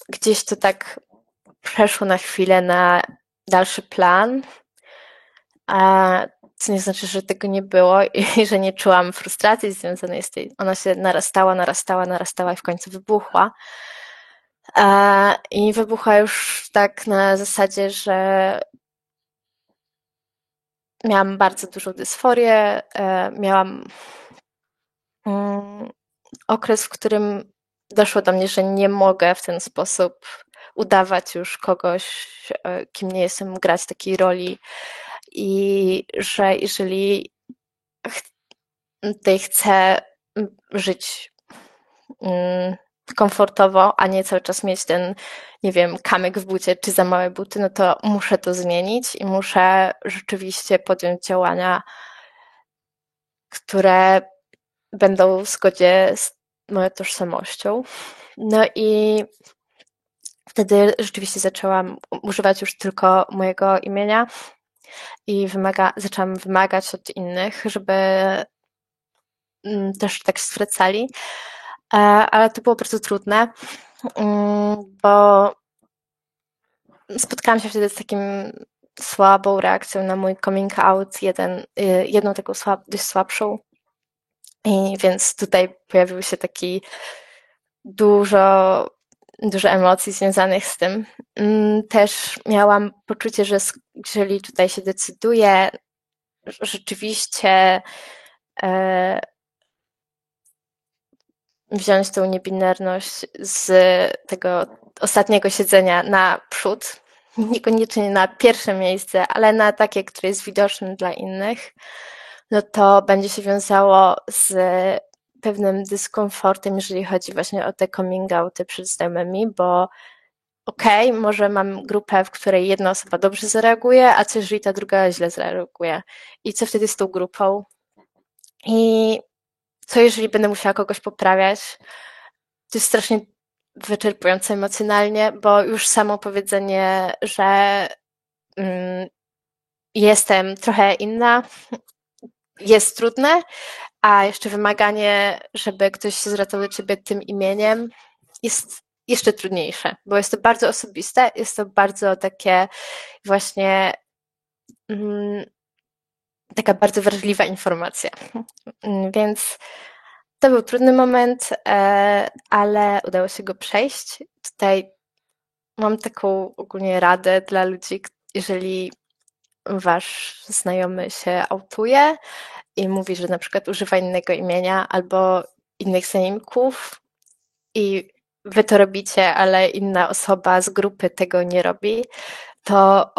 gdzieś to tak przeszło na chwilę na dalszy plan, co nie znaczy, że tego nie było i że nie czułam frustracji związanej z tej. Ona się narastała i w końcu wybuchła. I wybuchła już tak na zasadzie, że miałam bardzo dużą dysforię, miałam okres, w którym doszło do mnie, że nie mogę w ten sposób udawać już kogoś, kim nie jestem, grać takiej roli i że jeżeli tutaj chcę żyć komfortowo, a nie cały czas mieć ten, nie wiem, kamyk w bucie czy za małe buty, no to muszę to zmienić i muszę rzeczywiście podjąć działania, które będą w zgodzie z moją tożsamością. No i wtedy rzeczywiście zaczęłam używać już tylko mojego imienia i zaczęłam wymagać od innych, żeby też tak zwracali, ale to było bardzo trudne, bo spotkałam się wtedy z takim słabą reakcją na mój coming out, jedną taką dość słabszą. I więc tutaj pojawił się taki dużo emocji związanych z tym. Też miałam poczucie, że jeżeli tutaj się decyduję rzeczywiście wziąć tą niebinarność z tego ostatniego siedzenia na przód, niekoniecznie na pierwsze miejsce, ale na takie, które jest widoczne dla innych, no to będzie się wiązało z pewnym dyskomfortem, jeżeli chodzi właśnie o te coming outy przed znajomymi, bo może mam grupę, w której jedna osoba dobrze zareaguje, a co jeżeli ta druga źle zareaguje? I co wtedy z tą grupą? I co jeżeli będę musiała kogoś poprawiać? To jest strasznie wyczerpujące emocjonalnie, bo już samo powiedzenie, że jestem trochę inna, jest trudne, a jeszcze wymaganie, żeby ktoś się zwracał do ciebie tym imieniem, jest jeszcze trudniejsze, bo jest to bardzo osobiste, jest to bardzo takie właśnie taka bardzo wrażliwa informacja. Więc to był trudny moment, ale udało się go przejść. Tutaj mam taką ogólnie radę dla ludzi, jeżeli wasz znajomy się autuje i mówi, że na przykład używa innego imienia albo innych zaimków i wy to robicie, ale inna osoba z grupy tego nie robi, to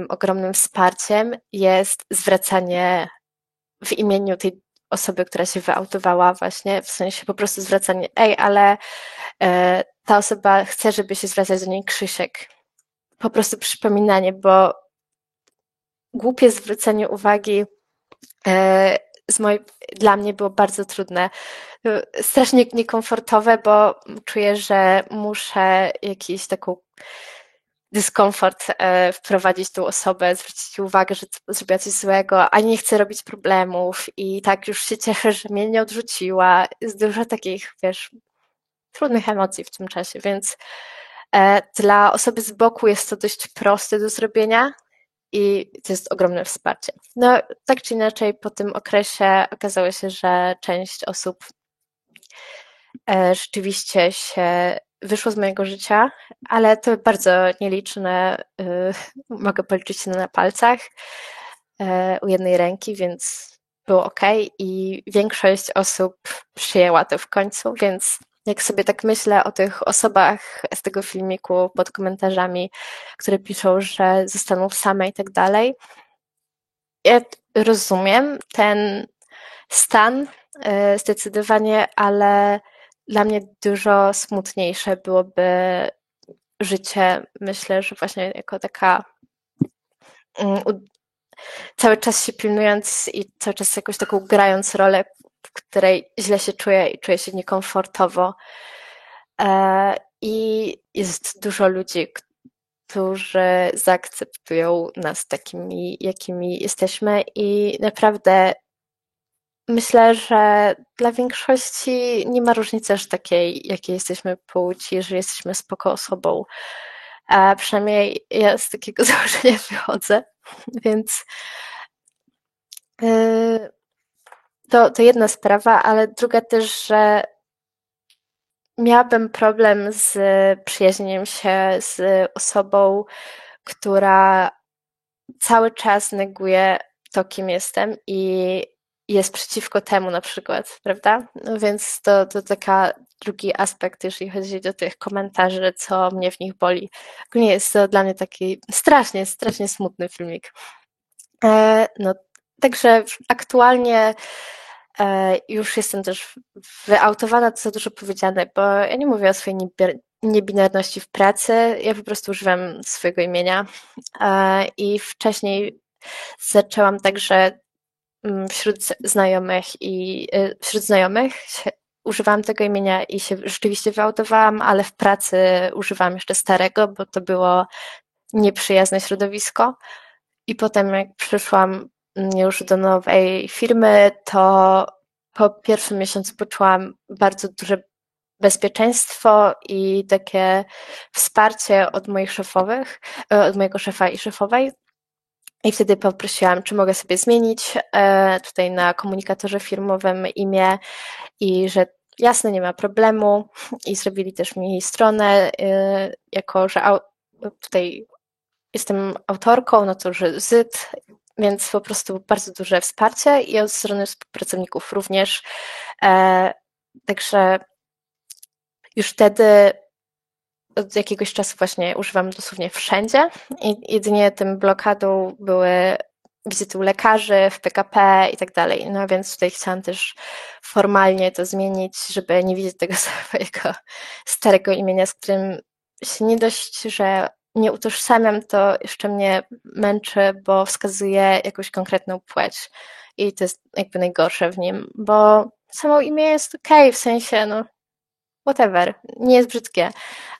ogromnym wsparciem jest zwracanie w imieniu tej osoby, która się wyautowała właśnie, w sensie po prostu zwracanie, ale ta osoba chce, żeby się zwracać do niej Krzysiek. Po prostu przypominanie, bo głupie zwrócenie uwagi dla mnie było bardzo trudne. Strasznie niekomfortowe, bo czuję, że muszę jakiś taką dyskomfort wprowadzić tą osobę, zwrócić uwagę, że zrobiła coś złego, a nie chcę robić problemów i tak już się cieszę, że mnie nie odrzuciła. Jest dużo takich, trudnych emocji w tym czasie, więc dla osoby z boku jest to dość proste do zrobienia i to jest ogromne wsparcie. No, tak czy inaczej, po tym okresie okazało się, że część osób rzeczywiście się wyszło z mojego życia, ale to bardzo nieliczne, mogę policzyć się na palcach u jednej ręki, więc było ok i większość osób przyjęła to w końcu, więc jak sobie tak myślę o tych osobach z tego filmiku pod komentarzami, które piszą, że zostaną same i tak dalej, ja rozumiem ten stan zdecydowanie, ale dla mnie dużo smutniejsze byłoby życie, myślę, że właśnie jako taka cały czas się pilnując i cały czas jakoś taką grając rolę w której źle się czuję i czuję się niekomfortowo. I jest dużo ludzi, którzy zaakceptują nas takimi, jakimi jesteśmy i naprawdę myślę, że dla większości nie ma różnicy aż takiej, jakiej jesteśmy płci, że jesteśmy spoko osobą. A przynajmniej ja z takiego założenia wychodzę, więc to jedna sprawa, ale druga też, że miałabym problem z przyjaźnieniem się z osobą, która cały czas neguje to, kim jestem i jest przeciwko temu na przykład, prawda? No więc to taka drugi aspekt, jeżeli chodzi o tych komentarzy, co mnie w nich boli. Ogólnie jest to dla mnie taki strasznie, strasznie smutny filmik. No, także aktualnie już jestem też wyautowana, to za dużo powiedziane, bo ja nie mówię o swojej niebinarności w pracy, ja po prostu używam swojego imienia i wcześniej zaczęłam także wśród znajomych używałam tego imienia i się rzeczywiście wyautowałam, ale w pracy używałam jeszcze starego, bo to było nieprzyjazne środowisko. I potem jak przyszłam już do nowej firmy, to po pierwszym miesiącu poczułam bardzo duże bezpieczeństwo i takie wsparcie od moich szefowych, od mojego szefa i szefowej. I wtedy poprosiłam, czy mogę sobie zmienić tutaj na komunikatorze firmowym imię i że jasne, nie ma problemu. I zrobili też mi stronę, jako że tutaj jestem autorką, no to że ZYT, więc po prostu bardzo duże wsparcie i od strony współpracowników również. Także już wtedy od jakiegoś czasu właśnie używam dosłownie wszędzie i jedynie tym blokadą były wizyty u lekarzy, w PKP i tak dalej. No więc tutaj chciałam też formalnie to zmienić, żeby nie widzieć tego swojego starego imienia, z którym się nie dość, że nie utożsamiam, to jeszcze mnie męczy, bo wskazuje jakąś konkretną płeć. I to jest jakby najgorsze w nim, bo samo imię jest okej, w sensie, no whatever, nie jest brzydkie,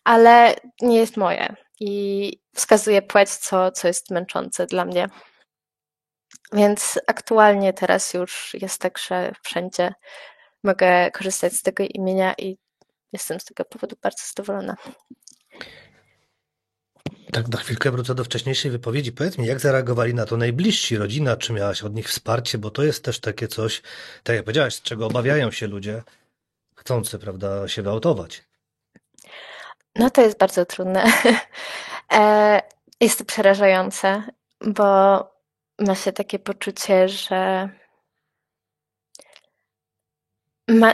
ale nie jest moje i wskazuje płeć, co jest męczące dla mnie. Więc aktualnie teraz już jest tak, że wszędzie mogę korzystać z tego imienia i jestem z tego powodu bardzo zadowolona. Tak, na chwilkę wrócę do wcześniejszej wypowiedzi. Powiedz mi, jak zareagowali na to najbliżsi, rodzina, czy miałaś od nich wsparcie, bo to jest też takie coś, tak jak powiedziałaś, z czego obawiają się ludzie chcący, prawda, się wyautować. No to jest bardzo trudne. Jest to przerażające, bo ma się takie poczucie, że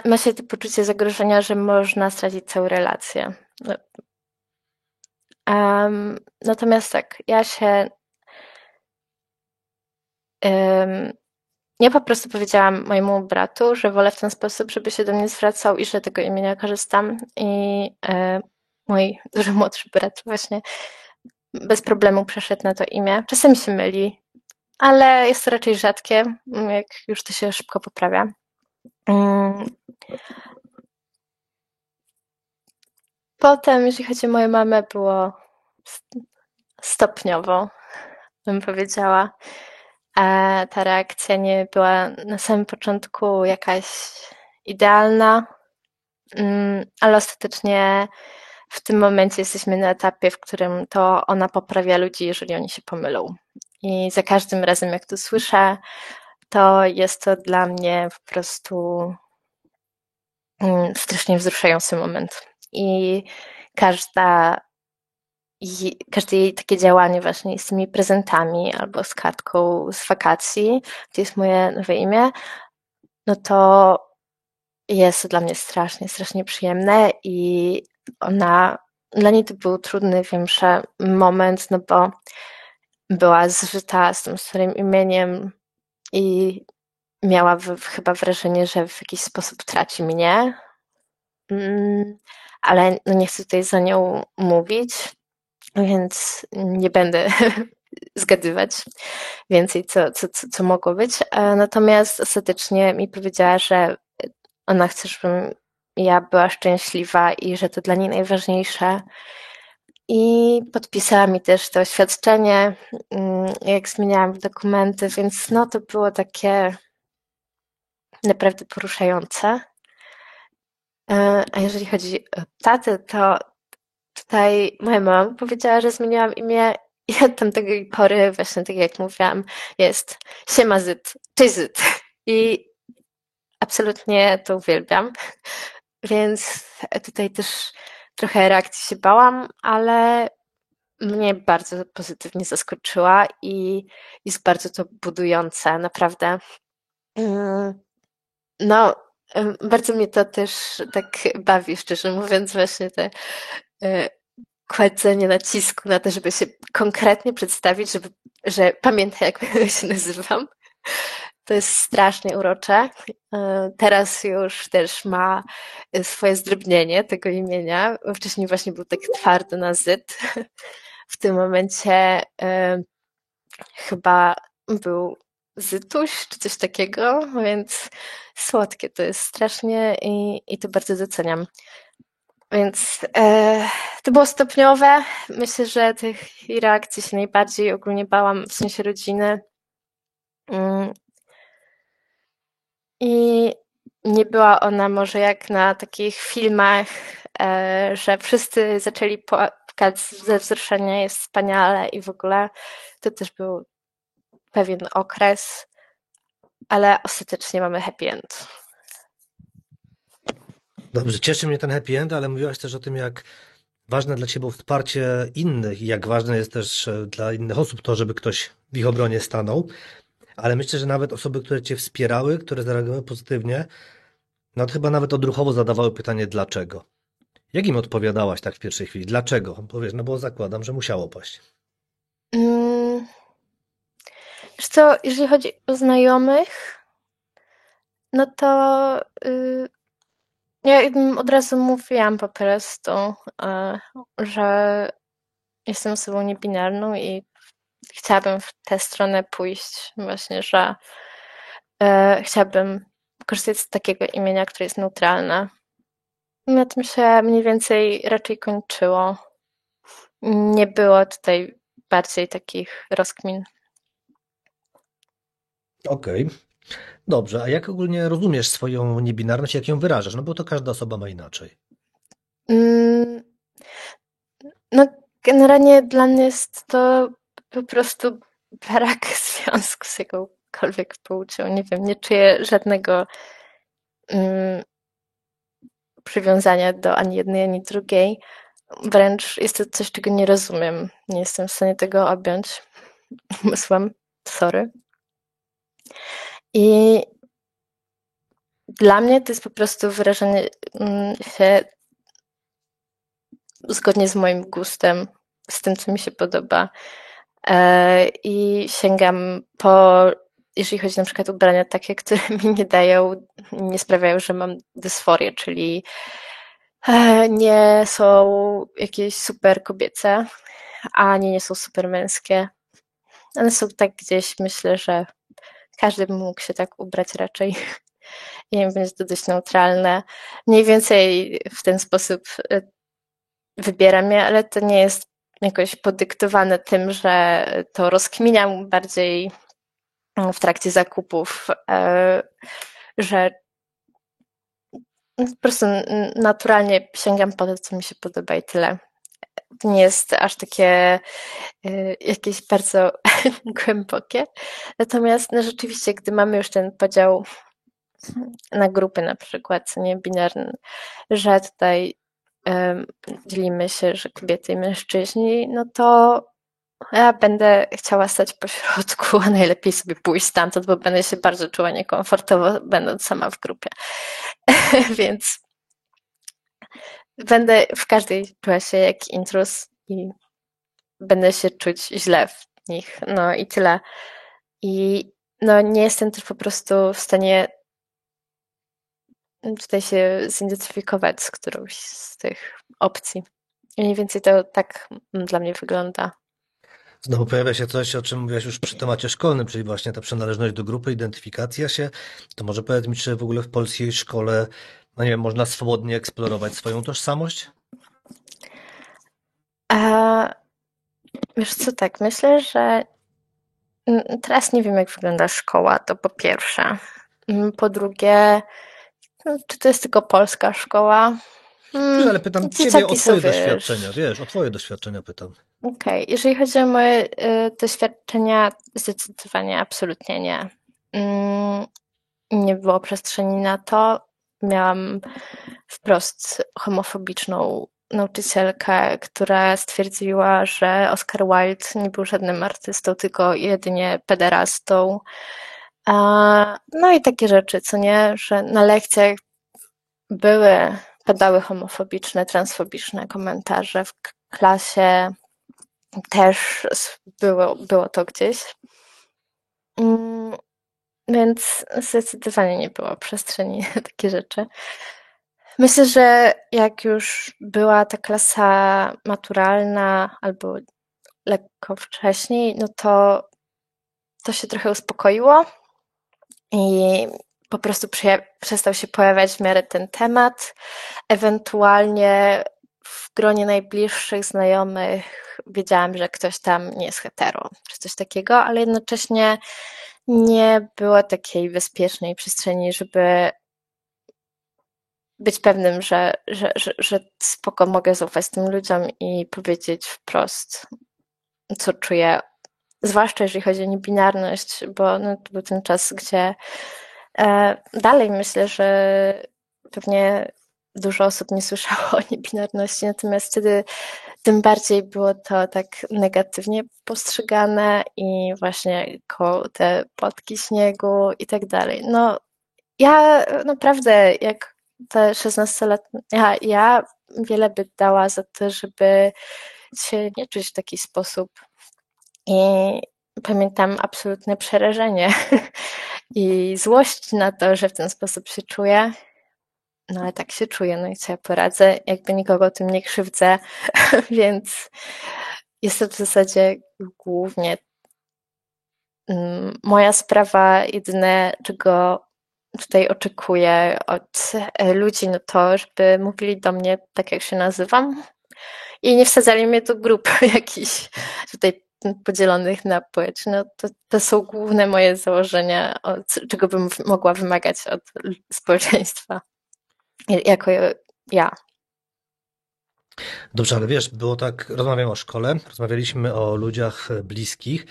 ma się to poczucie zagrożenia, że można stracić całą relację. Natomiast tak, ja po prostu powiedziałam mojemu bratu, że wolę w ten sposób, żeby się do mnie zwracał i że tego imienia korzystam. I mój dużo młodszy brat właśnie bez problemu przeszedł na to imię. Czasem się myli, ale jest to raczej rzadkie, jak już to się szybko poprawia. Potem, jeśli chodzi o moją mamę, było stopniowo, bym powiedziała. Ta reakcja nie była na samym początku jakaś idealna, ale ostatecznie w tym momencie jesteśmy na etapie, w którym to ona poprawia ludzi, jeżeli oni się pomylą. I za każdym razem, jak to słyszę, to jest to dla mnie po prostu strasznie wzruszający moment. I każde jej takie działanie właśnie z tymi prezentami albo z kartką z wakacji, gdzie jest moje nowe imię, no to jest to dla mnie strasznie, strasznie przyjemne i dla niej to był trudny, wiem, że moment, no bo była zżyta z tym starym imieniem i miała chyba wrażenie, że w jakiś sposób traci mnie, ale no nie chcę tutaj za nią mówić, więc nie będę zgadywać więcej, co mogło być. Natomiast ostatecznie mi powiedziała, że ona chce, żebym ja była szczęśliwa i że to dla niej najważniejsze. I podpisała mi też to oświadczenie, jak zmieniałam dokumenty, więc no to było takie naprawdę poruszające. A jeżeli chodzi o tatę, to tutaj moja mama powiedziała, że zmieniłam imię i od tamtej pory, właśnie tak jak mówiłam, jest siema Zyt, cześć Zyt. I absolutnie to uwielbiam, więc tutaj też trochę reakcji się bałam, ale mnie bardzo pozytywnie zaskoczyła i jest bardzo to budujące, naprawdę. No, bardzo mnie to też tak bawi, szczerze mówiąc, właśnie te kładzenie nacisku na to, żeby się konkretnie przedstawić, że pamiętaj, jak się nazywam. To jest strasznie urocze. Teraz już też ma swoje zdrobnienie tego imienia. Wcześniej właśnie był tak twardy na zyt. W tym momencie chyba był Zytuś czy coś takiego, więc słodkie to jest strasznie i to bardzo doceniam. Więc to było stopniowe. Myślę, że tych reakcji się najbardziej ogólnie bałam w sensie rodziny. I nie była ona może jak na takich filmach, że wszyscy zaczęli płakać ze wzruszenia, jest wspaniale i w ogóle to też był pewien okres, ale ostatecznie mamy happy end. Dobrze, cieszy mnie ten happy end, ale mówiłaś też o tym, jak ważne dla ciebie było wsparcie innych i jak ważne jest też dla innych osób to, żeby ktoś w ich obronie stanął. Ale myślę, że nawet osoby, które cię wspierały, które zareagowały pozytywnie, no to chyba nawet odruchowo zadawały pytanie dlaczego. Jak im odpowiadałaś tak w pierwszej chwili? Dlaczego? Powiesz, no bo zakładam, że musiało paść. Wiesz co, jeżeli chodzi o znajomych, no to ja im od razu mówiłam po prostu, że jestem osobą niebinarną i chciałabym w tę stronę pójść właśnie, że chciałabym korzystać z takiego imienia, które jest neutralne. I na tym się mniej więcej raczej kończyło. Nie było tutaj bardziej takich rozkmin. Okej, dobrze. A jak ogólnie rozumiesz swoją niebinarność, jak ją wyrażasz? No bo to każda osoba ma inaczej. Mm, No, generalnie dla mnie jest to po prostu brak związku z jakąkolwiek płcią. Nie wiem, nie czuję żadnego przywiązania do ani jednej, ani drugiej. Wręcz jest to coś, czego nie rozumiem. Nie jestem w stanie tego objąć umysłem. Sorry. I dla mnie to jest po prostu wyrażanie się zgodnie z moim gustem, z tym, co mi się podoba. I sięgam po, jeżeli chodzi na przykład o ubrania takie, które mi nie dają, nie sprawiają, że mam dysforię, czyli nie są jakieś super kobiece, ani nie są super męskie. One są tak gdzieś, myślę, że każdy by mógł się tak ubrać raczej. I będzie to dość neutralne. Mniej więcej w ten sposób wybieram je, ale to nie jest jakoś podyktowane tym, że to rozkminiam bardziej w trakcie zakupów, że po prostu naturalnie sięgam po to, co mi się podoba i tyle. To nie jest aż takie jakieś bardzo głębokie. Natomiast no, rzeczywiście, gdy mamy już ten podział na grupy na przykład, nie binarny, że tutaj dzielimy się, że kobiety i mężczyźni, no to ja będę chciała stać po środku, a najlepiej sobie pójść stamtąd, bo będę się bardzo czuła niekomfortowo, będąc sama w grupie. Więc będę w każdej czuła się jak intruz i będę się czuć źle w nich. No i tyle. I no nie jestem też po prostu w stanie tutaj się zidentyfikować z którąś z tych opcji. I mniej więcej to tak dla mnie wygląda. Znowu pojawia się coś, o czym mówiłaś już przy temacie szkolnym, czyli właśnie ta przynależność do grupy, identyfikacja się. To może powiedz mi, czy w ogóle w polskiej szkole, no nie wiem, można swobodnie eksplorować swoją tożsamość? A wiesz co, tak, myślę, że teraz nie wiem, jak wygląda szkoła, to po pierwsze. Po drugie, czy to jest tylko polska szkoła? Wiesz, ale pytam ciebie o Dzieciaki są, twoje wiesz. doświadczenia, wiesz, o twoje doświadczenia pytam. Okej, jeżeli chodzi o moje doświadczenia, zdecydowanie absolutnie nie. Mm, Nie było przestrzeni na to. Miałam wprost homofobiczną nauczycielkę, która stwierdziła, że Oscar Wilde nie był żadnym artystą, tylko jedynie pederastą. No i takie rzeczy, co nie, że na lekcjach padały homofobiczne, transfobiczne komentarze w klasie. Też było to gdzieś. Więc zdecydowanie nie było przestrzeni na takie rzeczy. Myślę, że jak już była ta klasa maturalna albo lekko wcześniej, no to się trochę uspokoiło i po prostu przestał się pojawiać w miarę ten temat. Ewentualnie w gronie najbliższych znajomych wiedziałam, że ktoś tam nie jest hetero, czy coś takiego, ale jednocześnie nie było takiej bezpiecznej przestrzeni, żeby być pewnym, że spoko mogę zaufać tym ludziom i powiedzieć wprost, co czuję. Zwłaszcza jeżeli chodzi o niebinarność, bo no, to był ten czas, gdzie dalej myślę, że pewnie dużo osób nie słyszało o niebinarności, natomiast wtedy tym bardziej było to tak negatywnie postrzegane i właśnie te płatki śniegu i tak dalej. No, ja naprawdę, jak te 16-letnie, ja wiele by dała za to, żeby się nie czuć w taki sposób. I pamiętam absolutne przerażenie i złość na to, że w ten sposób się czuję. No ale tak się czuję, no i co ja poradzę, jakby nikogo tym nie krzywdzę, więc jest to w zasadzie głównie moja sprawa. Jedyne, czego tutaj oczekuję od ludzi, no to, żeby mówili do mnie tak, jak się nazywam i nie wsadzali mnie do grup jakichś tutaj podzielonych na płeć. No to są główne moje założenia, czego bym mogła wymagać od społeczeństwa jako ja. Dobrze, ale wiesz, było tak, rozmawiamy o szkole, rozmawialiśmy o ludziach bliskich,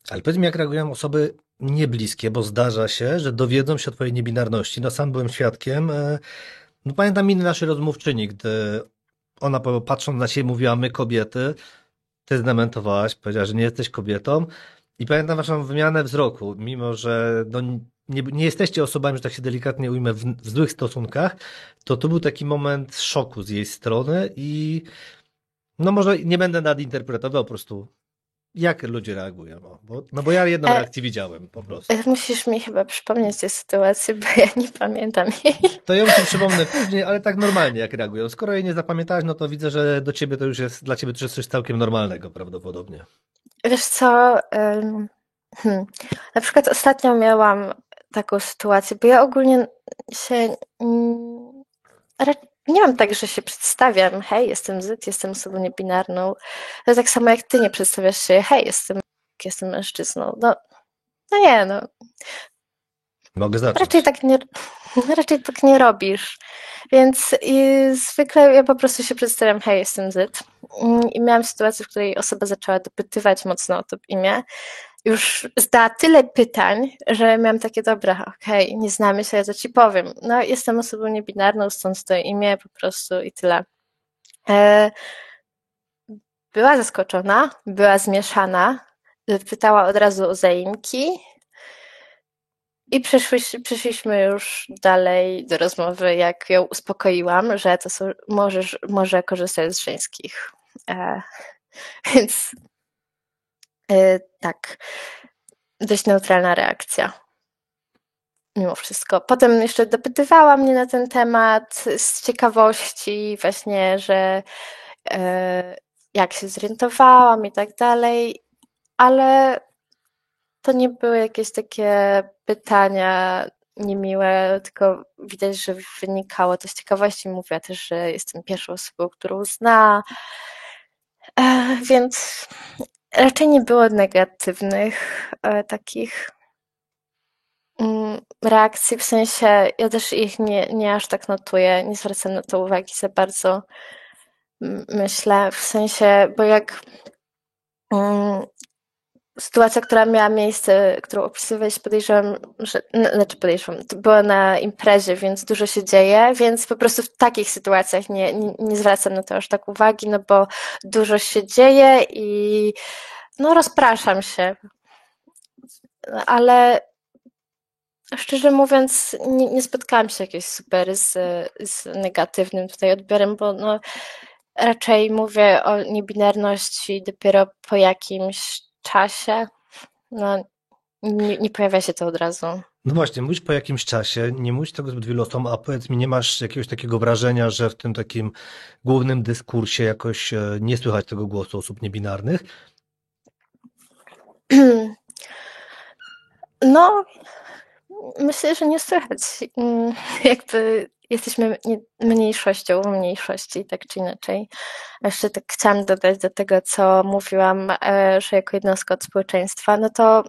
ale powiedz mi, jak reagują osoby niebliskie, bo zdarza się, że dowiedzą się o twojej niebinarności. No sam byłem świadkiem. No pamiętam inny naszej rozmówczyni, gdy ona patrząc na siebie mówiła my kobiety, ty zdementowałaś, powiedziała, że nie jesteś kobietą i pamiętam waszą wymianę wzroku, mimo że no, nie jesteście osobami, że tak się delikatnie ujmę, w złych stosunkach, to był taki moment szoku z jej strony i no może nie będę nadinterpretował po prostu jak ludzie reagują, bo ja jedną E, reakcję widziałem po prostu. Musisz mi chyba przypomnieć tę sytuację, bo ja nie pamiętam jej. To ją ci przypomnę później, ale tak normalnie jak reagują. Skoro jej nie zapamiętałeś, no to widzę, że do ciebie to już jest, dla ciebie to jest coś całkiem normalnego prawdopodobnie. Wiesz co, na przykład ostatnio miałam taką sytuację, bo ja ogólnie się nie mam tak, że się przedstawiam, hej, jestem Z, jestem osobą niebinarną. To tak samo jak ty nie przedstawiasz się, hej, jestem mężczyzną. No nie, no. Mogę Raczej zacząć. tak nie, raczej tak nie robisz. Więc zwykle ja po prostu się przedstawiam, hej, jestem Z. I miałam sytuację, w której osoba zaczęła dopytywać mocno o to imię. Już zdała tyle pytań, że miałam takie, dobra, okej, nie znamy się, ja to ci powiem. No, jestem osobą niebinarną, stąd to imię po prostu i tyle. Była zaskoczona, była zmieszana, pytała od razu o zaimki i przeszliśmy już dalej do rozmowy, jak ją uspokoiłam, że to są, może korzystać z żeńskich. Więc tak, dość neutralna reakcja. Mimo wszystko. Potem jeszcze dopytywała mnie na ten temat z ciekawości właśnie, że jak się zorientowałam i tak dalej, ale to nie były jakieś takie pytania niemiłe, tylko widać, że wynikało to z ciekawości. Mówiła też, że jestem pierwszą osobą, którą zna, więc raczej nie było negatywnych takich reakcji, w sensie ja też ich nie aż tak notuję, nie zwracam na to uwagi za bardzo, myślę, w sensie, bo jak sytuacja, która miała miejsce, którą opisywałeś, podejrzewam, że, znaczy podejrzewam, to była na imprezie, więc dużo się dzieje, więc po prostu w takich sytuacjach nie zwracam na to aż tak uwagi, no bo dużo się dzieje i no rozpraszam się, ale szczerze mówiąc nie spotkałam się jakieś super z negatywnym tutaj odbiorem, bo no raczej mówię o niebinarności dopiero po jakimś czasie. No, nie pojawia się to od razu. No właśnie, mówisz po jakimś czasie, nie mówisz tego zbyt wielu osobom, a powiedz mi, nie masz jakiegoś takiego wrażenia, że w tym takim głównym dyskursie jakoś nie słychać tego głosu osób niebinarnych? No, myślę, że nie słychać. Jakby jesteśmy mniejszością w mniejszości, tak czy inaczej. Jeszcze tak chciałam dodać do tego, co mówiłam, że jako jednostka od społeczeństwa, no to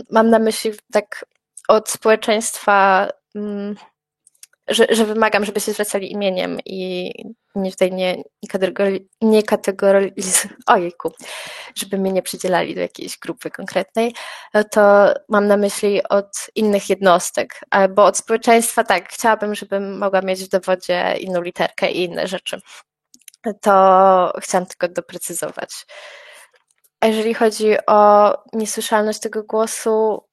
mam na myśli tak od społeczeństwa, że wymagam, żeby się zwracali imieniem i tutaj nie ojejku, żeby mnie nie przydzielali do jakiejś grupy konkretnej, to mam na myśli od innych jednostek, bo od społeczeństwa tak, chciałabym, żebym mogła mieć w dowodzie inną literkę i inne rzeczy. To chciałam tylko doprecyzować. A jeżeli chodzi o niesłyszalność tego głosu,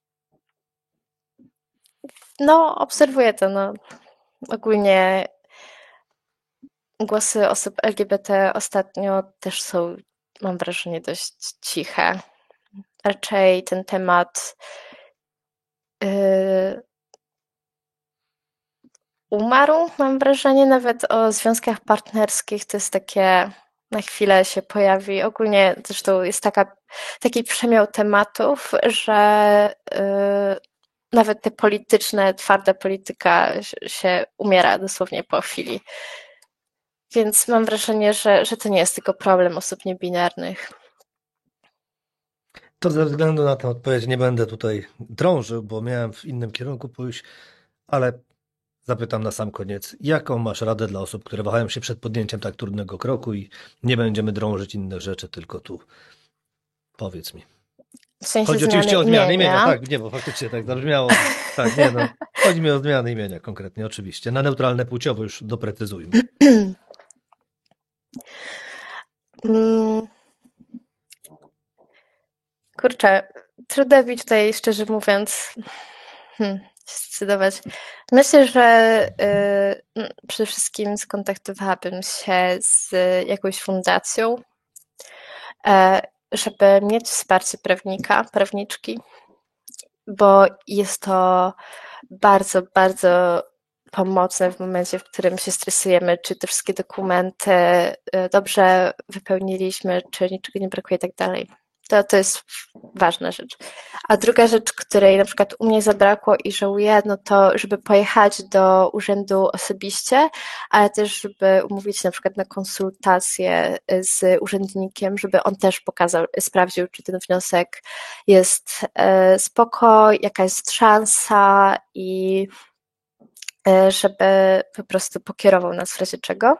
no obserwuję to, no. Ogólnie głosy osób LGBT ostatnio też są, mam wrażenie, dość ciche. Raczej ten temat umarł, mam wrażenie, nawet o związkach partnerskich to jest takie, na chwilę się pojawi. Ogólnie zresztą jest taki przemiał tematów, że nawet te polityczne, twarda polityka się umiera dosłownie po chwili. Więc mam wrażenie, że to nie jest tylko problem osób niebinarnych. To ze względu na tę odpowiedź nie będę tutaj drążył, bo miałem w innym kierunku pójść, ale zapytam na sam koniec, jaką masz radę dla osób, które wahają się przed podjęciem tak trudnego kroku i nie będziemy drążyć innych rzeczy, tylko tu powiedz mi. W sensie Chodzi zmiany oczywiście o zmianę imienia, imienia. tak, nie, bo faktycznie tak zabrzmiało. Tak, nie, no. Chodzi mi o zmianę imienia konkretnie, oczywiście. Na neutralne płciowo już doprecyzujmy. Mm, Kurczę, trudno mi tutaj, szczerze mówiąc, się zdecydować. Myślę, że przede wszystkim skontaktowałabym się z jakąś fundacją, żeby mieć wsparcie prawnika, prawniczki, bo jest to bardzo, bardzo pomocne w momencie, w którym się stresujemy, czy te wszystkie dokumenty dobrze wypełniliśmy, czy niczego nie brakuje i tak dalej. To jest ważna rzecz. A druga rzecz, której na przykład u mnie zabrakło i żałuję, no to żeby pojechać do urzędu osobiście, ale też żeby umówić się na przykład na konsultację z urzędnikiem, żeby on też sprawdził, czy ten wniosek jest spoko, jaka jest szansa i żeby po prostu pokierował nas w razie czego.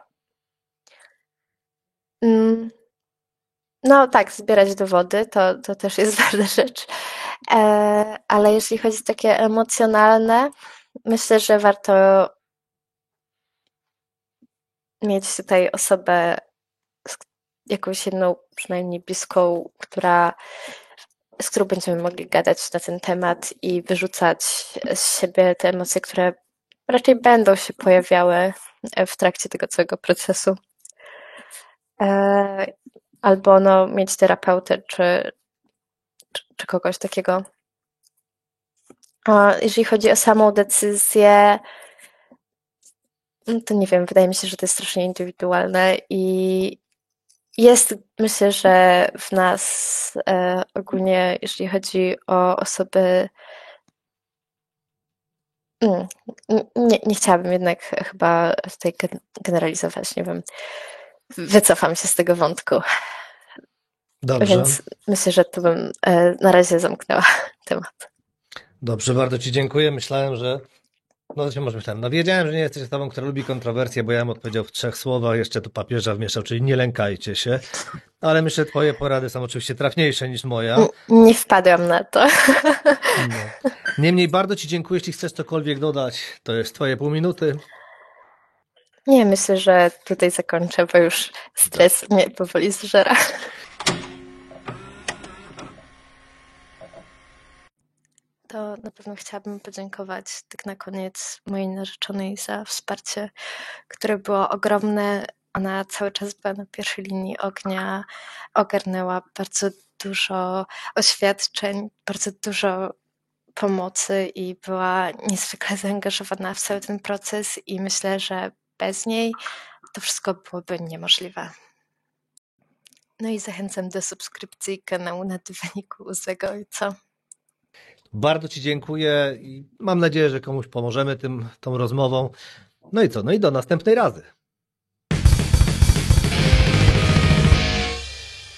No tak, zbierać dowody, to też jest ważna rzecz. Ale jeśli chodzi o takie emocjonalne, myślę, że warto mieć tutaj osobę, jakąś jedną przynajmniej bliską, z którą będziemy mogli gadać na ten temat i wyrzucać z siebie te emocje, które raczej będą się pojawiały w trakcie tego całego procesu. Albo no, mieć terapeutę czy kogoś takiego. A jeżeli chodzi o samą decyzję, to nie wiem, wydaje mi się, że to jest strasznie indywidualne i Jest, myślę, że w nas ogólnie, jeżeli chodzi o osoby. Nie chciałabym jednak chyba tutaj generalizować, nie wiem. Wycofam się z tego wątku, Dobrze. więc myślę, że tu bym na razie zamknęła temat. Dobrze, bardzo Ci dziękuję. Myślałem, że. No, się może myślałem. No, wiedziałem, że nie jesteś osobą, która lubi kontrowersje, bo ja bym odpowiedział w 3 słowach, jeszcze tu papieża wmieszał, czyli nie lękajcie się. Ale myślę, że Twoje porady są oczywiście trafniejsze niż moja. Nie wpadłam na to. No. Niemniej bardzo Ci dziękuję. Jeśli chcesz cokolwiek dodać, to jest Twoje pół minuty. Nie, myślę, że tutaj zakończę, bo już stres mnie powoli zżera. To na pewno chciałabym podziękować tak na koniec mojej narzeczonej za wsparcie, które było ogromne. Ona cały czas była na pierwszej linii ognia, ogarnęła bardzo dużo oświadczeń, bardzo dużo pomocy i była niezwykle zaangażowana w cały ten proces i myślę, że bez niej to wszystko byłoby niemożliwe. No i zachęcam do subskrypcji kanału na Dywaniku u Złego Ojca. Bardzo Ci dziękuję i mam nadzieję, że komuś pomożemy tą rozmową. No i co? No i do następnej razy.